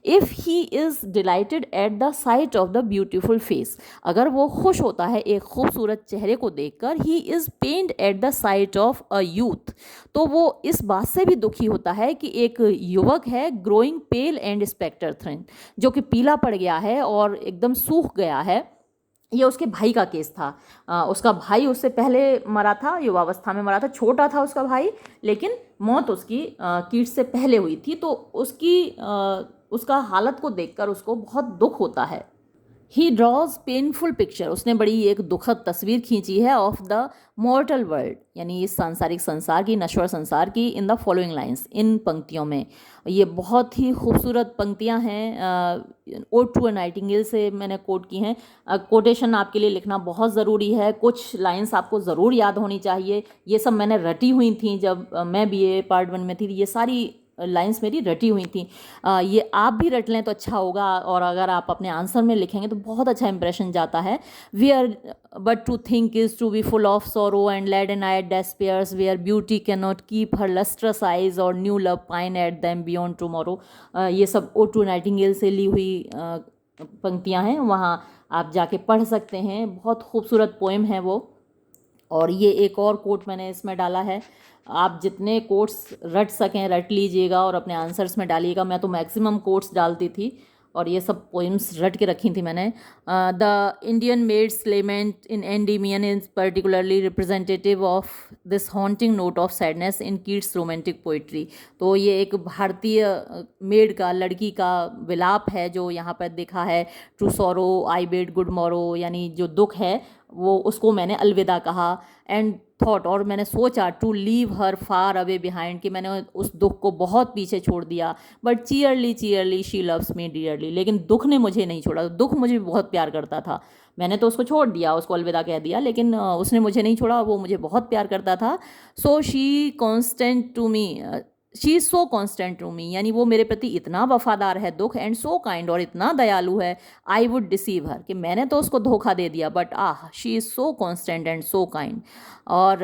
If he is dilated eight the sight of the beautiful face, अगर वो खुश होता है एक खूबसूरत चेहरे को देखकर, he is pained at the sight of a youth, तो वो इस बात से भी दुखी होता है कि एक युवक है, ग्रोइंग पेल एंड स्पेक्टर थ्रिन, जो कि पीला पड़ गया है और एकदम सूख गया है। ये उसके भाई का केस था। उसका भाई उससे पहले मरा था, युवावस्था में मरा था, छोटा था उसका भाई, लेकिन मौत उसकी कीट्स से पहले हुई थी, तो उसका हालत को देखकर उसको बहुत दुख होता है। ही ड्रॉज पेनफुल पिक्चर, उसने बड़ी एक दुखद तस्वीर खींची है, ऑफ द मॉर्टल वर्ल्ड, यानी इस सांसारिक संसार की, नश्वर संसार की, इन द फॉलोइंग लाइन्स, इन पंक्तियों में। ये बहुत ही खूबसूरत पंक्तियां हैं, ओड टू अ नाइटिंगेल से मैंने कोट की हैं। कोटेशन आपके लिए लिखना बहुत ज़रूरी है, कुछ लाइन्स आपको ज़रूर याद होनी चाहिए। ये सब मैंने रटी हुई थी जब मैं BA पार्ट 1 में थी, ये सारी लाइंस मेरी रटी हुई थी। ये आप भी रट लें तो अच्छा होगा, और अगर आप अपने आंसर में लिखेंगे तो बहुत अच्छा इंप्रेशन जाता है। We are but to think is to be full of sorrow and leaden eyed despairs, where beauty can not keep her lustrous eyes, or new love pine at them beyond tomorrow. ये सब odd to Nightingale से ली हुई पंक्तियाँ हैं, वहाँ आप जाके पढ़ सकते हैं, बहुत खूबसूरत पोएम है वो। और ये एक और कोट मैंने इसमें डाला है, आप जितने कोट्स रट सकें रट लीजिएगा और अपने आंसर्स में डालिएगा। मैं तो मैक्सिमम कोट्स डालती थी और ये सब पोइम्स रट के रखी थी मैंने। The Indian maid's lament in Endymion is particularly representative of this haunting note of sadness in Keats romantic poetry. तो ये एक भारतीय मेड का, लड़की का विलाप है जो यहाँ पर दिखा है। To sorrow I bid good morrow, यानी जो दुख है वो, उसको मैंने अलविदा कहा। एंड थॉट, और मैंने सोचा, to leave her far away behind, कि मैंने उस दुख को बहुत पीछे छोड़ दिया। But cheerly cheerly she loves me dearly, लेकिन दुख ने मुझे नहीं छोड़ा, दुख मुझे बहुत प्यार करता था। मैंने तो उसको छोड़ दिया, उसको अलविदा कह दिया, लेकिन उसने मुझे नहीं छोड़ा, वो मुझे बहुत प्यार करता था। So she constant to me, she is so constant to me, यानी वो मेरे प्रति इतना वफादार है दुख, एंड सो काइंड, और इतना दयालु है। आई वुड डिसीव हर, कि मैंने तो उसको धोखा दे दिया, but she is so constant and so kind, और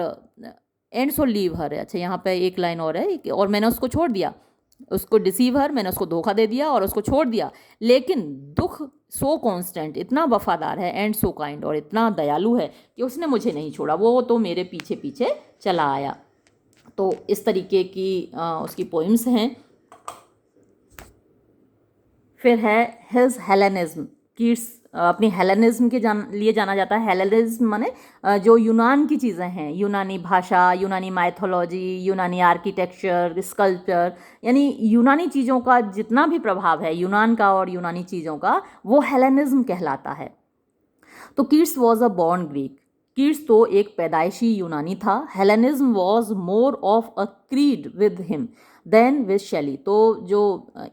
एंड सो लीव हर। अच्छा, यहाँ पे एक लाइन और है, और मैंने उसको छोड़ दिया, उसको डिसीव हर, मैंने उसको धोखा दे दिया और उसको छोड़ दिया, लेकिन दुख सो कॉन्स्टेंट, इतना वफादार है, एंड सो काइंड, और इतना दयालु है कि उसने मुझे नहीं छोड़ा, वो तो मेरे पीछे पीछे चला आया। तो इस तरीके की उसकी पोइम्स हैं। फिर है हिज हेलेनिज्म। कीट्स अपनी हेलेनिज्म के लिए जाना जाता है। हेलेनिज्म माने जो यूनान की चीज़ें हैं, यूनानी भाषा, यूनानी माइथोलॉजी, यूनानी आर्किटेक्चर, स्कल्पचर, यानी यूनानी चीज़ों का जितना भी प्रभाव है यूनान का और यूनानी चीज़ों का, वो हेलेनिज्म कहलाता है। तो Keats was a born Greek, Keats तो एक पैदाइशी यूनानी था। Hellenism was more of a creed with him, than with Shelley. तो जो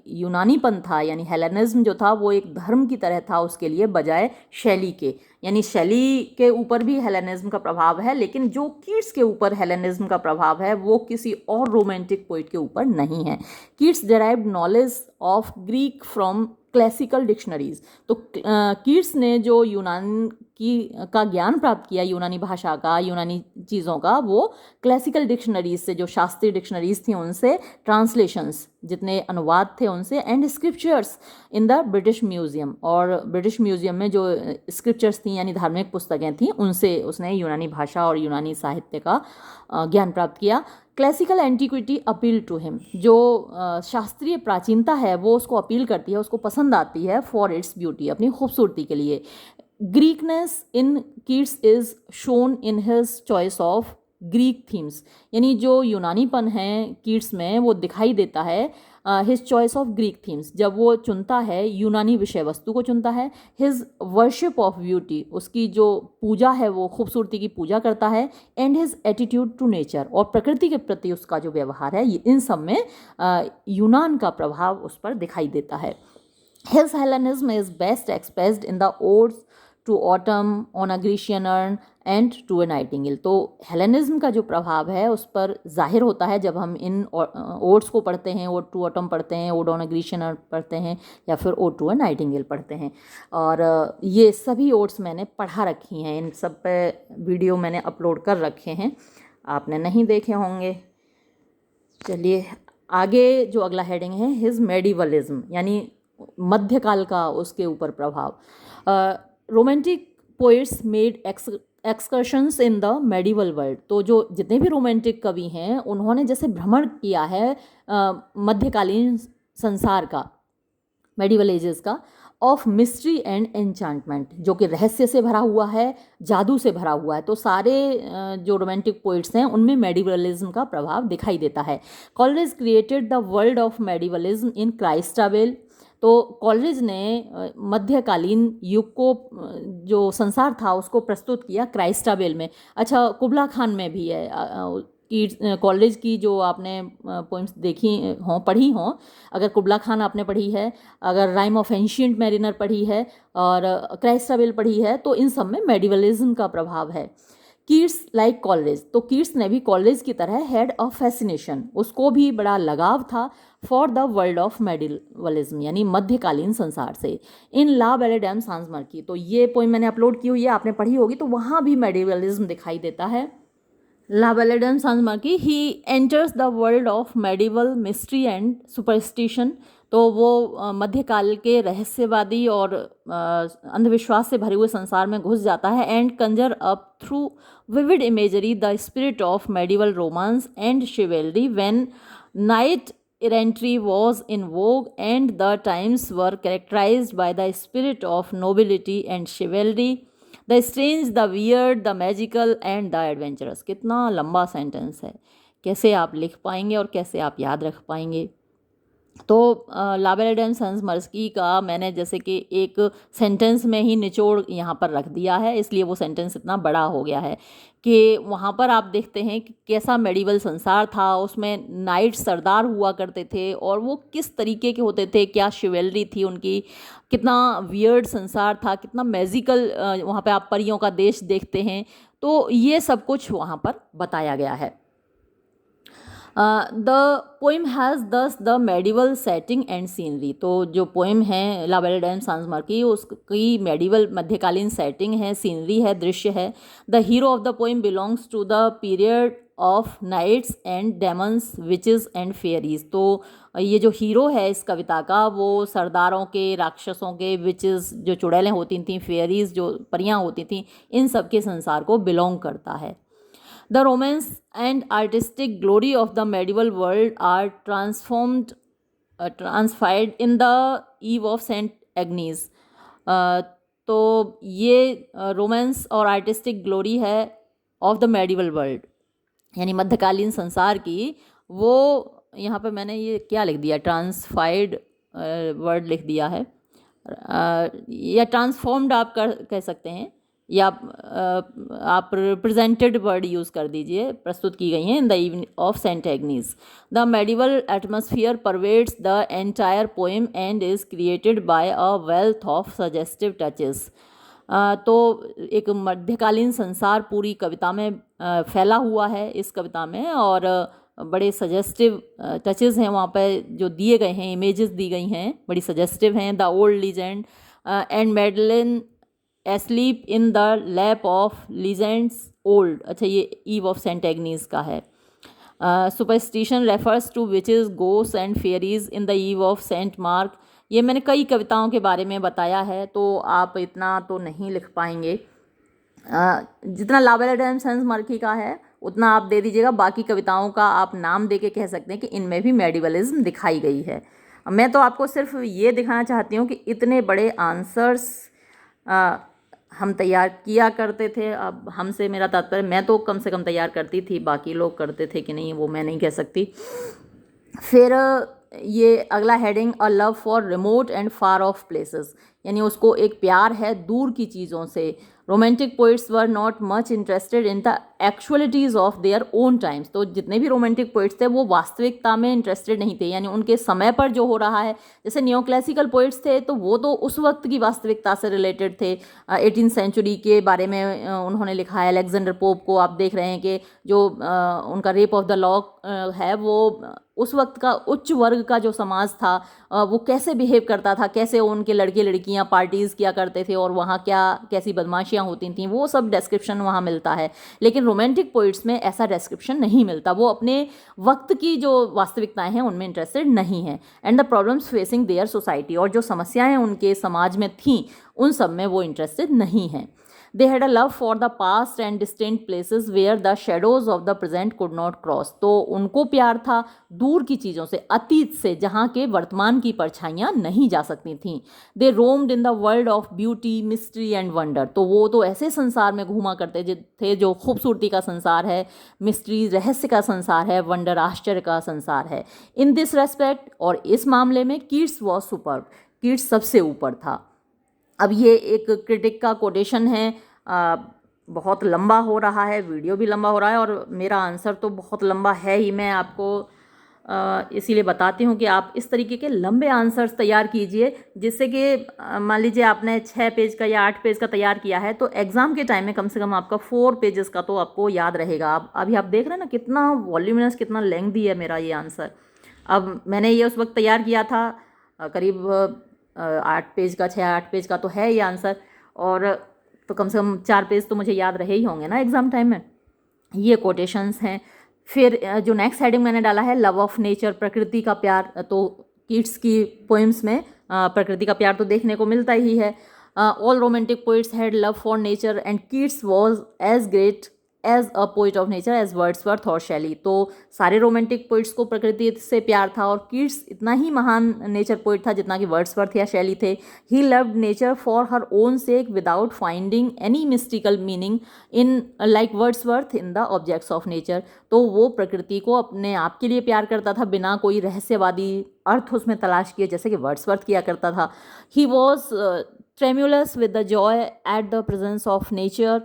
यूनानीपन था यानी हेलेनिज्म जो था वो एक धर्म की तरह था उसके लिए, बजाय शैली के। यानी शैली के ऊपर भी हेलेनिज्म का प्रभाव है, लेकिन जो कीट्स के ऊपर हेलेनिज्म का प्रभाव है वो किसी और रोमांटिक पोइट के ऊपर नहीं है। Keats derived knowledge of Greek from classical dictionaries. तो कीट्स ने जो यूनान का ज्ञान प्राप्त किया, यूनानी भाषा का, यूनानी चीज़ों का, वो क्लासिकल डिक्शनरीज से, जो शास्त्रीय डिक्शनरीज थी उनसे, ट्रांसलेशंस जितने अनुवाद थे उनसे, and scriptures in the British museum. और ब्रिटिश म्यूजियम में जो स्क्रिप्चर्स थी यानी धार्मिक पुस्तकें थी उनसे उसने यूनानी भाषा और यूनानी साहित्य का ज्ञान प्राप्त किया। Classical antiquity appeal to him. जो शास्त्रीय प्राचीनता है वो उसको अपील करती है, उसको पसंद आती है, फॉर इट्स ब्यूटी, अपनी खूबसूरती के लिए। Greekness in Keats is shown in his choice of Greek themes. यानी जो यूनानीपन है कीट्स में वो दिखाई देता है his choice of Greek themes, जब वो चुनता है यूनानी विषय वस्तु को चुनता है। हिज वर्शिप ऑफ ब्यूटी, उसकी जो पूजा है वो खूबसूरती की पूजा करता है। And his attitude to nature, और प्रकृति के प्रति उसका जो व्यवहार है, इन सब में यूनान का प्रभाव उस पर दिखाई देता है। His Hellenism is best expressed in the odes to autumn, on a Grecian urn and to a nightingale। तो हेलेनिज्म का जो प्रभाव है उस पर जाहिर होता है जब हम इन ओड्स को पढ़ते हैं, ओड टू ऑटम पढ़ते हैं, odd on a Grecian earn पढ़ते हैं, या फिर ओड टू अ नाइटिंगेल पढ़ते हैं। और ये सभी ओड्स मैंने पढ़ा रखी हैं, इन सब पे वीडियो मैंने अपलोड कर रखे हैं, आपने नहीं देखे होंगे। चलिए आगे जो अगला हेडिंग है, हिज मेडिवलिज्म, यानी मध्यकाल का उसके ऊपर प्रभाव। Romantic poets made excursions in the medieval world. तो जो जितने भी रोमांटिक कवि हैं उन्होंने जैसे भ्रमण किया है मध्यकालीन संसार का, मेडिवल एजेस का, ऑफ मिस्ट्री एंड एन्चांटमेंट, जो कि रहस्य से भरा हुआ है, जादू से भरा हुआ है। तो सारे जो रोमांटिक पोइट्स हैं उनमें मेडिवलिज्म का प्रभाव दिखाई देता है। Coleridge created the world of medievalism in Christabel. तो कॉलरिज ने मध्यकालीन युग को जो संसार था उसको प्रस्तुत किया क्राइस्टाबेल में। अच्छा, कुबला खान में भी है। कॉलेज की जो आपने पोइम्स देखी हों, पढ़ी हों, अगर कुबला खान आपने पढ़ी है, अगर राइम ऑफ एंशियंट मैरिनर पढ़ी है और क्राइस्टाबेल पढ़ी है, तो इन सब में मेडिवलिज्म का प्रभाव है। कीट्स लाइक कॉलरिज, तो कीट्स ने भी कॉलरिज की तरह हैड अ फैसिनेशन, उसको भी बड़ा लगाव था फॉर द वर्ल्ड ऑफ मेडिवलिज्म, यानी मध्यकालीन संसार से। इन ला बेलेडम सांसमर की, तो ये पोइम मैंने अपलोड की हुई है, आपने पढ़ी होगी, तो वहाँ भी मेडिवलिज्म दिखाई देता है। ला बेलेडम सांसमर की, he enters the world of medieval mystery and superstition. तो वो मध्यकाल के रहस्यवादी और अंधविश्वास से भरे हुए संसार में घुस जाता है। And Kanjar up through vivid imagery the spirit of medieval romance and शिवेलरी when night errantry was in vogue and the times were characterized by the spirit of nobility and chivalry, the strange, the weird, the magical and the adventurous। कितना लंबा sentence है, कैसे आप लिख पाएंगे और कैसे आप याद रख पाएंगे। तो ला बेलेडम सांसमर्स्की का मैंने जैसे कि एक सेंटेंस में ही निचोड़ यहाँ पर रख दिया है, इसलिए वो सेंटेंस इतना बड़ा हो गया है कि वहाँ पर आप देखते हैं कि कैसा मेडिवल संसार था, उसमें नाइट सरदार हुआ करते थे और वो किस तरीके के होते थे, क्या शिवेलरी थी उनकी, कितना वियर्ड संसार था, कितना मैजिकल, वहाँ पे आप परियों का देश देखते हैं। तो ये सब कुछ वहाँ पर बताया गया है। द पोइम हैज़ दस the medieval setting and scenery. तो जो पोइम है ला बेलेडम सांसमर की, उसकी मेडिवल मध्यकालीन सेटिंग है, सीनरी है, दृश्य है। The hero of the poem belongs to the period of knights and demons, witches and fairies. तो ये जो हीरो है इस कविता का वो सरदारों के, राक्षसों के, विचेस जो चुड़ैलें होती थीं, फेयरीज जो परियां होती थीं, इन सब के संसार को बिलोंग करता है। The romance and artistic glory of the medieval world are transfigured in the eve of Saint Agnes। तो ये रोमांस और आर्टिस्टिक ग्लोरी है ऑफ द मेडिवल वर्ल्ड, यानी मध्यकालीन संसार की। वो यहाँ पे मैंने ये क्या लिख दिया, ट्रांसफाइड वर्ड लिख दिया है, या ट्रांसफॉर्म्ड आप कह सकते हैं, या आप रिप्रेजेंटेड वर्ड यूज़ कर दीजिए, प्रस्तुत की गई हैं in the evening of Saint Agnes. The medieval atmosphere pervades the entire poem and is created by a wealth of suggestive touches. तो एक मध्यकालीन संसार पूरी कविता में फैला हुआ है इस कविता में, और बड़े सजेस्टिव टचेस हैं वहाँ पे जो दिए गए हैं, इमेजेस दी गई हैं, बड़ी सजेस्टिव हैं। The old legend and Madeline asleep in the lap of legends old. अच्छा, ये ईव ऑफ सेंट एग्नीज का है। सुपरस्टिशन रेफर्स टू विचेस गोस and fairies in the ewe of Saint Mark. ये मैंने कई कविताओं के बारे में बताया है, तो आप इतना तो नहीं लिख पाएंगे। जितना लाबेलेड सेंस मर्की का है उतना आप दे दीजिएगा। बाकी कविताओं का आप नाम दे के कह सकते हैं कि इनमें भी मेडिवलिज्म दिखाई गई है। मैं तो आपको सिर्फ ये दिखाना चाहती हूँ कि इतने बड़े आंसर्स हम तैयार किया करते थे। अब हमसे मेरा तात्पर्य, मैं तो कम से कम तैयार करती थी, बाकी लोग करते थे कि नहीं वो मैं नहीं कह सकती। फिर ये अगला heading, a love for remote and far off places, यानी उसको एक प्यार है दूर की चीज़ों से। Romantic poets were not much interested in the actualities of their own times. तो जितने भी रोमांटिक पोइट्स थे वो वास्तविकता में इंटरेस्टेड नहीं थे, यानी उनके समय पर जो हो रहा है। जैसे न्यो क्लासिकल पोइट्स थे तो वो तो उस वक्त की वास्तविकता से रिलेटेड थे। 18th सेंचुरी के बारे में उन्होंने लिखा है। अलेक्जेंडर पोप को आप देख रहे हैं कि जो उनका रेप ऑफ द लॉक है, वो उस वक्त का उच्च वर्ग का जो समाज था वो कैसे बिहेव करता था, कैसे उनके लड़के लड़कियां पार्टीज़ किया करते थे और वहाँ क्या कैसी बदमाशियाँ होती थी, वो सब डिस्क्रिप्शन वहाँ मिलता है। लेकिन रोमांटिक पोइट्स में ऐसा डिस्क्रिप्शन नहीं मिलता। वो अपने वक्त की जो वास्तविकताएं हैं उनमें इंटरेस्टेड नहीं हैं। And the problems facing their society, और जो समस्याएं उनके समाज में थीं उन सब में वो इंटरेस्टेड नहीं हैं। They had a love for the past and distant places where the shadows of the present could not cross। तो उनको प्यार था दूर की चीज़ों से, अतीत से, जहाँ के वर्तमान की परछाइयाँ नहीं जा सकती थीं। They roamed in the world of beauty, mystery and wonder। तो वो तो ऐसे संसार में घूमा करते थे जो खूबसूरती का संसार है, मिस्ट्री रहस्य का संसार है, वंडर आश्चर्य का संसार है। इन दिस रेस्पेक्ट, और इस मामले में कीट्स वॉज सुपर्ब, कीट्स सबसे ऊपर था। अब ये एक क्रिटिक का कोटेशन है, बहुत लंबा हो रहा है, वीडियो भी लंबा हो रहा है और मेरा आंसर तो बहुत लंबा है ही। मैं आपको इसीलिए बताती हूँ कि आप इस तरीके के लंबे आंसर्स तैयार कीजिए, जिससे कि मान लीजिए आपने 6 पेज का या 8 पेज का तैयार किया है तो एग्ज़ाम के टाइम में कम से कम आपका 4 पेजेस का तो आपको याद रहेगा। अभी आप देख रहे हैं ना कितना वॉल्यूमिनस, कितना लेंथी है मेरा ये आंसर। अब मैंने ये उस वक्त तैयार किया था करीब 8 पेज का, 6-8 पेज का तो है ये आंसर, और तो कम से कम 4 पेज तो मुझे याद रहे ही होंगे ना एग्ज़ाम टाइम में। ये कोटेशंस हैं। फिर जो नेक्स्ट हेडिंग मैंने डाला है, लव ऑफ नेचर, प्रकृति का प्यार। तो कीट्स की पोएम्स में प्रकृति का प्यार तो देखने को मिलता ही है। All romantic poets had love for nature and Keats was as great as a poet of nature as Wordsworth और शैली। तो सारे रोमांटिक पोइट्स को प्रकृति से प्यार था और कीट्स इतना ही महान नेचर पोइट था जितना कि वर्ड्सवर्थ या शैली थे। He loved nature for her own sec without finding any mystical meaning in like Wordsworth in the objects of nature. तो वो प्रकृति को अपने आप के लिए प्यार करता था बिना कोई रहस्यवादी अर्थ उसमें तलाश किए, जैसे कि वर्ड्सवर्थ किया करता था। He was tremulous with the joy at the presence of nature,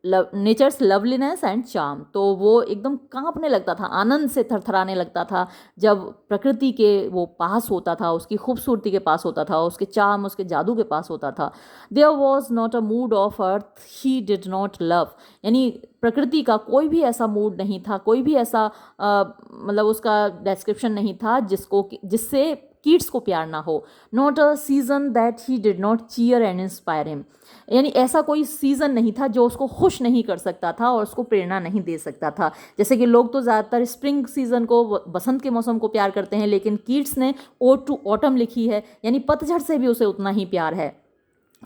nature's loveliness and charm. तो वो एकदम कांपने लगता था, आनंद से थरथराने लगता था जब प्रकृति के वो पास होता था, उसकी खूबसूरती के पास होता था, उसके चार्म, उसके जादू के पास होता था। There was not a mood of earth he did not love, यानी प्रकृति का कोई भी ऐसा मूड नहीं था, कोई भी ऐसा मतलब उसका डिस्क्रिप्शन नहीं था जिससे कीट्स को प्यार ना हो। Not a season that he did not cheer and inspire him, यानी ऐसा कोई सीज़न नहीं था जो उसको खुश नहीं कर सकता था और उसको प्रेरणा नहीं दे सकता था। जैसे कि लोग तो ज़्यादातर स्प्रिंग सीज़न को, बसंत के मौसम को प्यार करते हैं, लेकिन कीट्स ने ओड टू ऑटम लिखी है, यानी पतझड़ से भी उसे उतना ही प्यार है।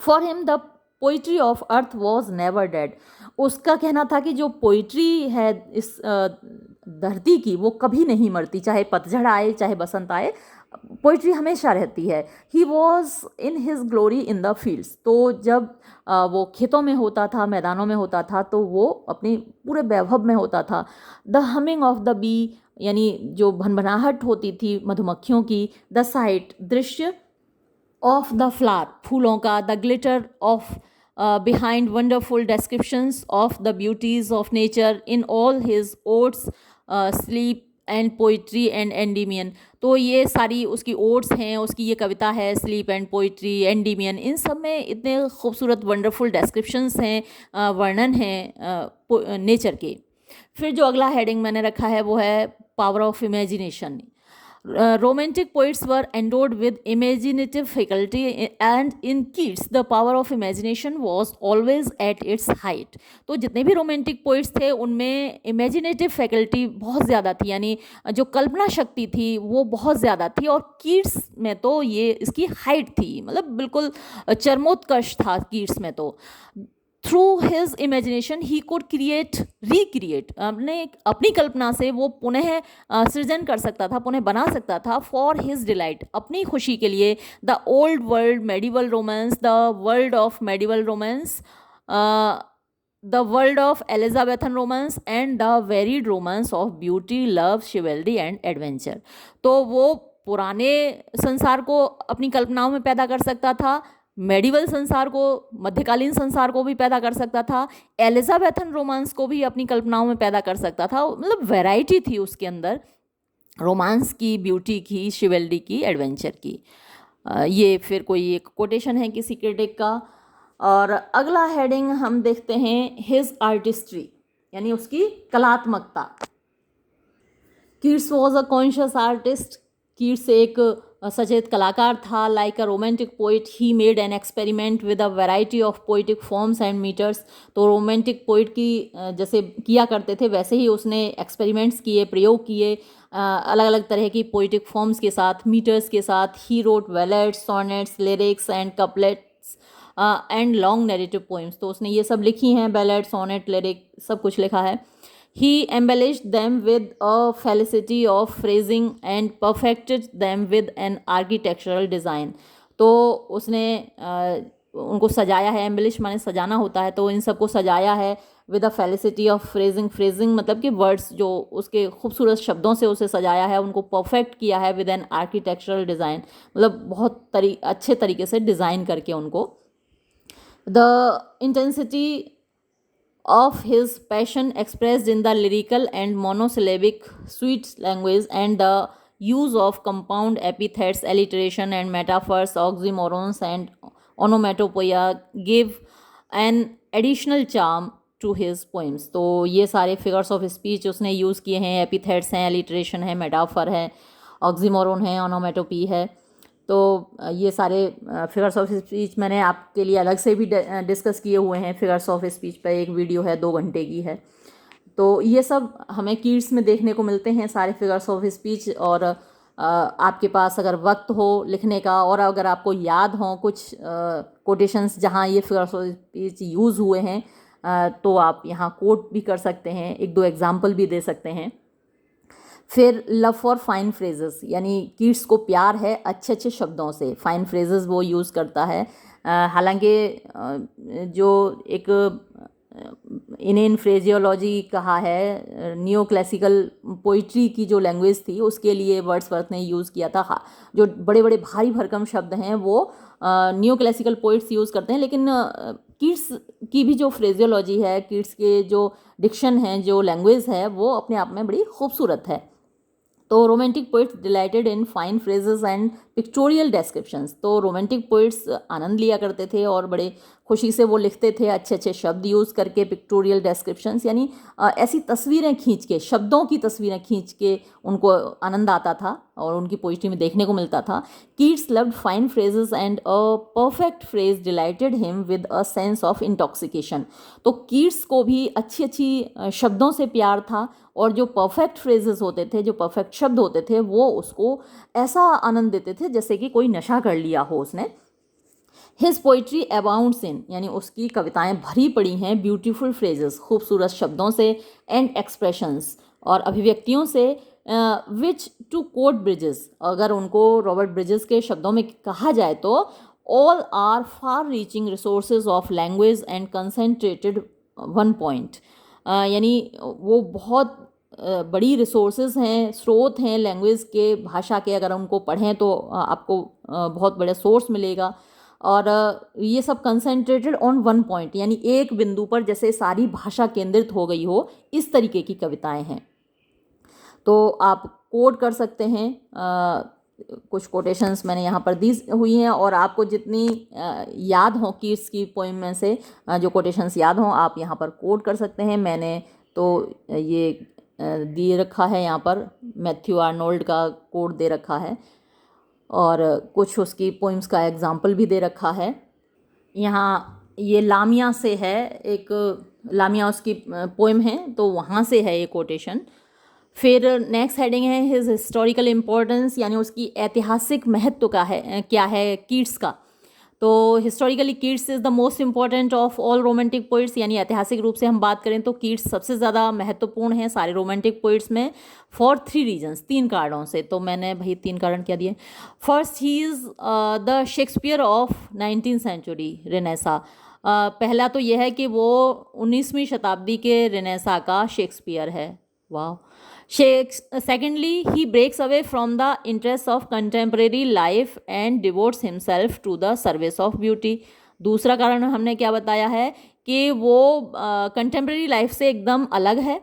For him the poetry of earth was never dead. उसका कहना था कि जो पोइट्री है इस धरती की वो कभी नहीं मरती, चाहे पतझड़ आए चाहे बसंत आए, पोइट्री हमेशा रहती है। He was in his glory in the fields. तो जब वो खेतों में होता था, मैदानों में होता था, तो वो अपने पूरे वैभव में होता था। The humming of the bee, यानी जो भनभनाहट होती थी मधुमक्खियों की। द साइट, दृश्य। ऑफ द फ्लावर, फूलों का। The glitter of behind wonderful descriptions of the beauties of nature in all his odes, sleep and poetry and Endymion. तो ये सारी उसकी ओड्स हैं, उसकी ये कविता है स्लीप एंड पोइट्री, एंडीमियन, इन सब में इतने खूबसूरत वंडरफुल डिस्क्रिप्शंस हैं, वर्णन हैं नेचर के। फिर जो अगला हेडिंग मैंने रखा है वो है power of imagination. Romantic poets were endowed with imaginative faculty, and in Keats the power of imagination was always at its height। तो जितने भी रोमांटिक पोइट्स थे उनमें इमेजिनेटिव फैकल्टी बहुत ज़्यादा थी, यानी जो कल्पना शक्ति थी वो बहुत ज़्यादा थी, और कीट्स में तो ये इसकी हाइट थी, मतलब बिल्कुल चरमोत्कर्ष था कीट्स में। तो through his imagination he could create recreate, अपनी कल्पना से वो पुनः सृजन कर सकता था, पुनः बना सकता था, फॉर हिज डिलाइट, अपनी खुशी के लिए, the old world medieval romance, the world of medieval romance, the world of Elizabethan romance and the varied romance of beauty, love, chivalry and adventure. तो वो पुराने संसार को अपनी कल्पनाओं में पैदा कर सकता था, मेडिवल संसार को, मध्यकालीन संसार को भी पैदा कर सकता था, एलिजाबेथन रोमांस को भी अपनी कल्पनाओं में पैदा कर सकता था। मतलब वैरायटी थी उसके अंदर, रोमांस की, ब्यूटी की, शिवेल्डी की, एडवेंचर की। ये फिर कोई एक कोटेशन है किसी क्रिटिक का। और अगला हेडिंग हम देखते हैं हिज आर्टिस्ट्री, यानी उसकी कलात्मकता। Keats was a conscious artist, Keats एक सचेत कलाकार था। Like a romantic poet he made an experiment with a variety of poetic forms and metres. तो रोमांटिक पोइट की जैसे किया करते थे वैसे ही उसने एक्सपेरिमेंट्स किए, प्रयोग किए अलग अलग तरह की पोइटिक फॉर्म्स के साथ, मीटर्स के साथ। He wrote ballads, sonnets, lyrics and couplets and long narrative poems. तो उसने ये सब लिखी हैं, बैलेड, सोनेट, लिरिक, सब कुछ लिखा है। He embellished them with a felicity of phrasing and perfected them with an architectural design। तो उसने उनको सजाया है, एम्बेलिश माने सजाना होता है, तो इन सबको सजाया है with a felicity of phrasing. Phrasing मतलब कि वर्ड्स जो उसके खूबसूरत शब्दों से उसे सजाया है, उनको परफेक्ट किया है विद एन आर्किटेक्चरल डिज़ाइन, मतलब बहुत अच्छे तरीके से डिज़ाइन करके उनको। The intensity of his passion expressed in the lyrical and monosyllabic sweet language and the use of compound epithets, alliteration and metaphors, oxymorons and onomatopoeia gave an additional charm to his poems। तो ये सारे figures of speech उसने use किए हैं, epithets हैं, alliteration है, metaphor है, oxymoron है, ओनोमेटोपी है। तो ये सारे फिगर्स ऑफ स्पीच मैंने आपके लिए अलग से भी डिस्कस किए हुए हैं। फिगर्स ऑफ स्पीच पर एक वीडियो है, 2 घंटे की है। तो ये सब हमें कीट्स में देखने को मिलते हैं, सारे फिगर्स ऑफ स्पीच। और आपके पास अगर वक्त हो लिखने का, और अगर आपको याद हो कुछ कोटेशंस जहाँ ये फिगर्स ऑफ स्पीच यूज़ हुए हैं, तो आप यहाँ कोट भी कर सकते हैं, 1-2 एग्जाम्पल भी दे सकते हैं। फिर लव फॉर फाइन फ्रेजेस, यानी कीट्स को प्यार है अच्छे अच्छे शब्दों से, फाइन फ्रेजेस वो यूज़ करता है। हालांकि जो एक इनेन फ्रेजियोलॉजी कहा है, नियो क्लासिकल पोइट्री की जो लैंग्वेज थी उसके लिए वर्ड्सवर्थ ने यूज़ किया था। जो बड़े बड़े भारी भरकम शब्द हैं वो नियो क्लासिकल पोइट्स यूज़ करते हैं, लेकिन कीट्स की भी जो फ्रेजियोलॉजी है, कीट्स के जो डिक्शन है, जो लैंग्वेज है, वो अपने आप में बड़ी खूबसूरत है। तो romantic poets dilated in fine phrases and pictorial descriptions. तो रोमांटिक पोइट्स आनंद लिया करते थे और बड़े खुशी से वो लिखते थे अच्छे अच्छे शब्द यूज़ करके, पिक्टोरियल डिस्क्रिप्शंस, यानी ऐसी तस्वीरें खींच के, शब्दों की तस्वीरें खींच के उनको आनंद आता था और उनकी पोइट्री में देखने को मिलता था। Keats loved fine phrases and a perfect phrase dilated him with a sense of intoxication. तो कीट्स को भी अच्छी अच्छी शब्दों से प्यार था, और जो परफेक्ट फ्रेजेस होते थे, जो परफेक्ट शब्द होते थे, वो उसको ऐसा आनंद देते थे जैसे कि कोई नशा कर लिया हो उसने। हिज पोइट्री अबाउंड्स इन, यानी उसकी कविताएं भरी पड़ी हैं ब्यूटीफुल फ्रेजेस, खूबसूरत शब्दों से, एंड एक्सप्रेशंस, और अभिव्यक्तियों से, विच टू कोट ब्रिजेस, अगर उनको रॉबर्ट ब्रिजेस के शब्दों में कहा जाए तो, all are far reaching resources of language and concentrated one point. यानी वो बहुत बड़ी रिसोर्सेज हैं, स्रोत हैं लैंग्वेज के, भाषा के। अगर उनको पढ़ें तो आपको बहुत बड़ा सोर्स मिलेगा। और ये सब कंसंट्रेटेड ऑन वन पॉइंट, यानी एक बिंदु पर जैसे सारी भाषा केंद्रित हो गई हो, इस तरीके की कविताएं हैं। तो आप कोट कर सकते हैं, कुछ कोटेशंस मैंने यहाँ पर दी हुई हैं, और आपको जितनी याद हो कीट्स की पोइम में से जो कोटेशंस याद हों आप यहाँ पर कोट कर सकते हैं। मैंने तो ये दे रखा है यहाँ पर, मैथ्यू आर्नोल्ड का कोट दे रखा है, और कुछ उसकी पोइम्स का एग्जाम्पल भी दे रखा है। यहाँ ये लामिया से है, एक लामिया उसकी पोइम है, तो वहाँ से है ये कोटेशन। फिर नेक्स्ट हेडिंग है हिज हिस्टोरिकल इम्पोर्टेंस, यानी उसकी ऐतिहासिक महत्व का है, क्या है कीट्स का। तो historically Keats is the most important of all romantic poets, यानी ऐतिहासिक रूप से हम बात करें तो कीट्स सबसे ज़्यादा महत्वपूर्ण है सारे रोमांटिक पोइट्स में, फॉर 3 रीजन्स, 3 कारणों से। तो मैंने भाई 3 कारण क्या दिए। First, he is the Shakespeare of 19th century renaissance. पहला तो यह है कि वो 19वीं शताब्दी के रेनेसा का शेक्सपियर है। वाह। Secondly, he breaks away from the interests of contemporary life and devotes himself to the service of beauty. दूसरा कारण हमने क्या बताया है कि वो कंटेम्प्रेरी लाइफ से एकदम अलग है,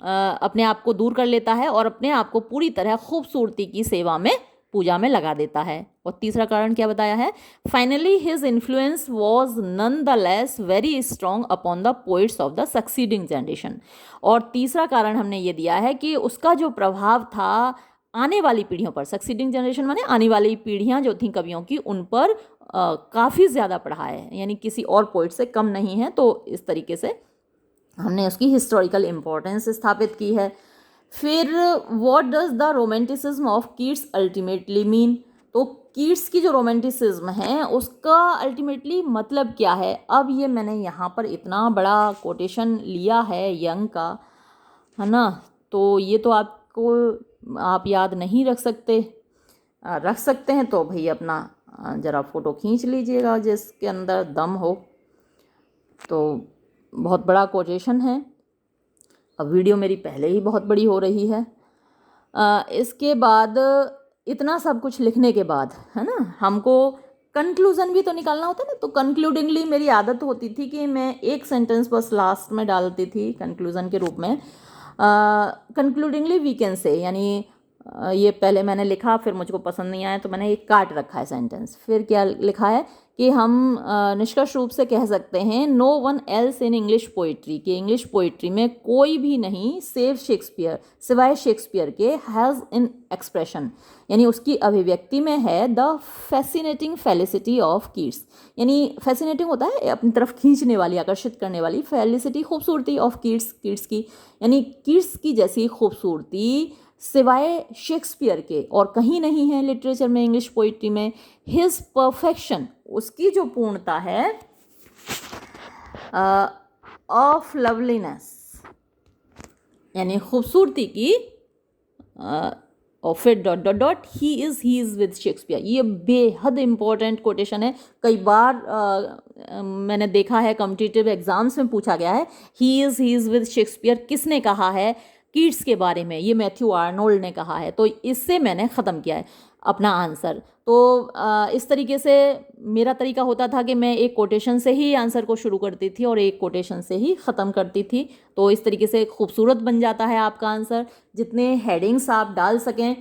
अपने आप को दूर कर लेता है और अपने आप को पूरी तरह खूबसूरती की सेवा में, पूजा में लगा देता है। और तीसरा कारण क्या बताया है, finally his influence was none the less very strong upon the poets of the succeeding generation. और तीसरा कारण हमने ये दिया है कि उसका जो प्रभाव था आने वाली पीढ़ियों पर, सक्सीडिंग जनरेशन माने आने वाली पीढ़ियाँ जो थी कवियों की, उन पर काफ़ी ज़्यादा पढ़ा है, यानी किसी और पोइट से कम नहीं है। तो इस तरीके से हमने उसकी हिस्टोरिकल इम्पोर्टेंस स्थापित की है। फिर what does the romanticism of Keats ultimately mean, तो कीट्स की जो रोमांटिसिज्म है उसका अल्टीमेटली मतलब क्या है। अब ये मैंने यहाँ पर इतना बड़ा कोटेशन लिया है यंग का, है ना, तो ये तो आप याद नहीं रख सकते, रख सकते हैं तो भाई अपना ज़रा फ़ोटो खींच लीजिएगा जिसके अंदर दम हो। तो बहुत बड़ा कोटेशन है। अब वीडियो मेरी पहले ही बहुत बड़ी हो रही है। इसके बाद इतना सब कुछ लिखने के बाद, है ना, हमको कंक्लूज़न भी तो निकालना होता है ना। तो कंक्लूडिंगली मेरी आदत होती थी कि मैं एक सेंटेंस बस लास्ट में डालती थी कंक्लूज़न के रूप में। कंक्लूडिंगली वी कैन से, यानी ये पहले मैंने लिखा, फिर मुझको पसंद नहीं आया तो मैंने एक काट रखा है सेंटेंस। फिर क्या लिखा है कि हम निष्कर्ष रूप से कह सकते हैं no one else in English poetry, कि इंग्लिश पोइट्री में कोई भी नहीं सेव शेक्सपियर, सिवाय शेक्सपियर के, हैज़ इन एक्सप्रेशन, यानी उसकी अभिव्यक्ति में है the fascinating felicity of Keats, यानी फैसिनेटिंग होता है अपनी तरफ खींचने वाली, आकर्षित करने वाली, फेलिसिटी खूबसूरती ऑफ कीट्स, कीट्स की, यानी कीट्स की जैसी खूबसूरती सिवाय शेक्सपियर के और कहीं नहीं है लिटरेचर में, इंग्लिश पोइट्री में। हिज परफेक्शन, उसकी जो पूर्णता है, ऑफ लवलीनेस, यानी खूबसूरती की, और फिर dot dot dot he is with Shakespeare. ये बेहद इम्पोर्टेंट कोटेशन है। कई बार मैंने देखा है कॉम्पिटिटिव एग्जाम्स में पूछा गया है ही इज़ विद शेक्सपियर किसने कहा है कीट्स के बारे में, ये मैथ्यू आर्नोल्ड ने कहा है। तो इससे मैंने ख़त्म किया है अपना आंसर। तो इस तरीके से मेरा तरीका होता था कि मैं एक कोटेशन से ही आंसर को शुरू करती थी और एक कोटेशन से ही ख़त्म करती थी। तो इस तरीके से खूबसूरत बन जाता है आपका आंसर। जितने हेडिंग्स आप डाल सकें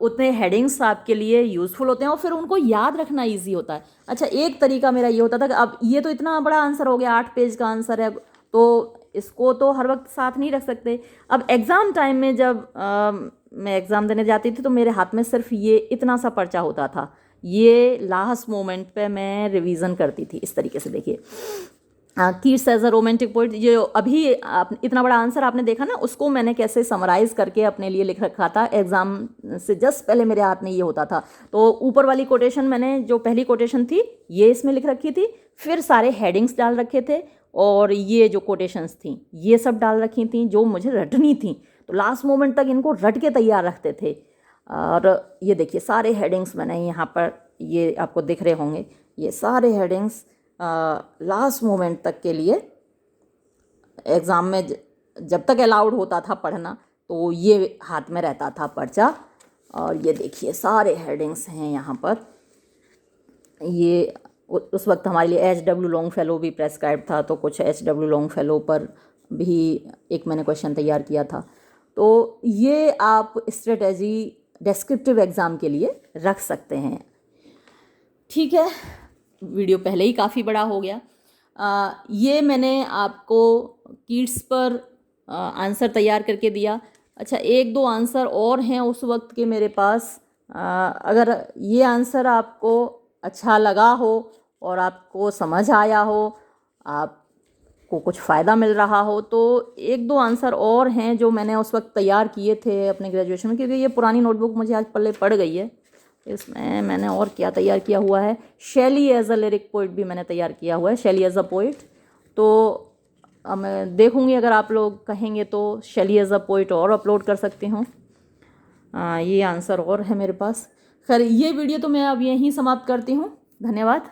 उतने हेडिंग्स आपके लिए यूज़फुल होते हैं और फिर उनको याद रखना ईजी होता है। अच्छा, एक तरीका मेरा ये होता था कि अब ये तो इतना बड़ा आंसर हो गया, 8 पेज का आंसर है, तो इसको तो हर वक्त साथ नहीं रख सकते। अब एग्ज़ाम टाइम में जब मैं एग्ज़ाम देने जाती थी तो मेरे हाथ में सिर्फ ये इतना सा पर्चा होता था, ये लास्ट मोमेंट पे मैं रिवीजन करती थी। इस तरीके से देखिए, Keats as a romantic poet, जो अभी इतना बड़ा आंसर आपने देखा ना, उसको मैंने कैसे समराइज़ करके अपने लिए लिख रखा था। एग्ज़ाम से जस्ट पहले मेरे हाथ में ये होता था। तो ऊपर वाली कोटेशन मैंने, जो पहली कोटेशन थी ये इसमें लिख रखी थी, फिर सारे हेडिंग्स डाल रखे थे और ये जो कोटेशंस थी ये सब डाल रखी थी जो मुझे रटनी थी। तो लास्ट मोमेंट तक इनको रट के तैयार रखते थे। और ये देखिए सारे हेडिंग्स मैंने यहाँ पर, ये आपको दिख रहे होंगे, ये सारे हेडिंग्स लास्ट मोमेंट तक के लिए एग्ज़ाम में जब तक अलाउड होता था पढ़ना तो ये हाथ में रहता था पर्चा। और ये देखिए सारे हेडिंग्स हैं यहाँ पर, ये उस वक्त हमारे लिए HW लॉन्गफेलो भी प्रेस्क्राइब था, तो कुछ HW लॉन्गफेलो पर भी एक मैंने क्वेश्चन तैयार किया था। तो ये आप स्ट्रेटजी डिस्क्रिप्टिव एग्ज़ाम के लिए रख सकते हैं। ठीक है, वीडियो पहले ही काफ़ी बड़ा हो गया। ये मैंने आपको किड्स पर आंसर तैयार करके दिया। अच्छा, एक दो आंसर और हैं उस वक्त के मेरे पास। अगर ये आंसर आपको अच्छा लगा हो और आपको समझ आया हो, आपको कुछ फ़ायदा मिल रहा हो, तो एक दो आंसर और हैं जो मैंने उस वक्त तैयार किए थे अपने ग्रेजुएशन में, क्योंकि ये पुरानी नोटबुक मुझे आज पल्ले पड़ गई है। इसमें मैंने और क्या तैयार किया हुआ है, शैली एज अ लिरिक पोइट भी मैंने तैयार किया हुआ है, शैली एज अ पोइट। तो मैं देखूंगी, अगर आप लोग कहेंगे तो शैली एज अ पोइट और अपलोड कर सकती हूँ। ये आंसर और है मेरे पास। खैर, ये वीडियो तो मैं अब यहीं समाप्त करती हूँ। धन्यवाद।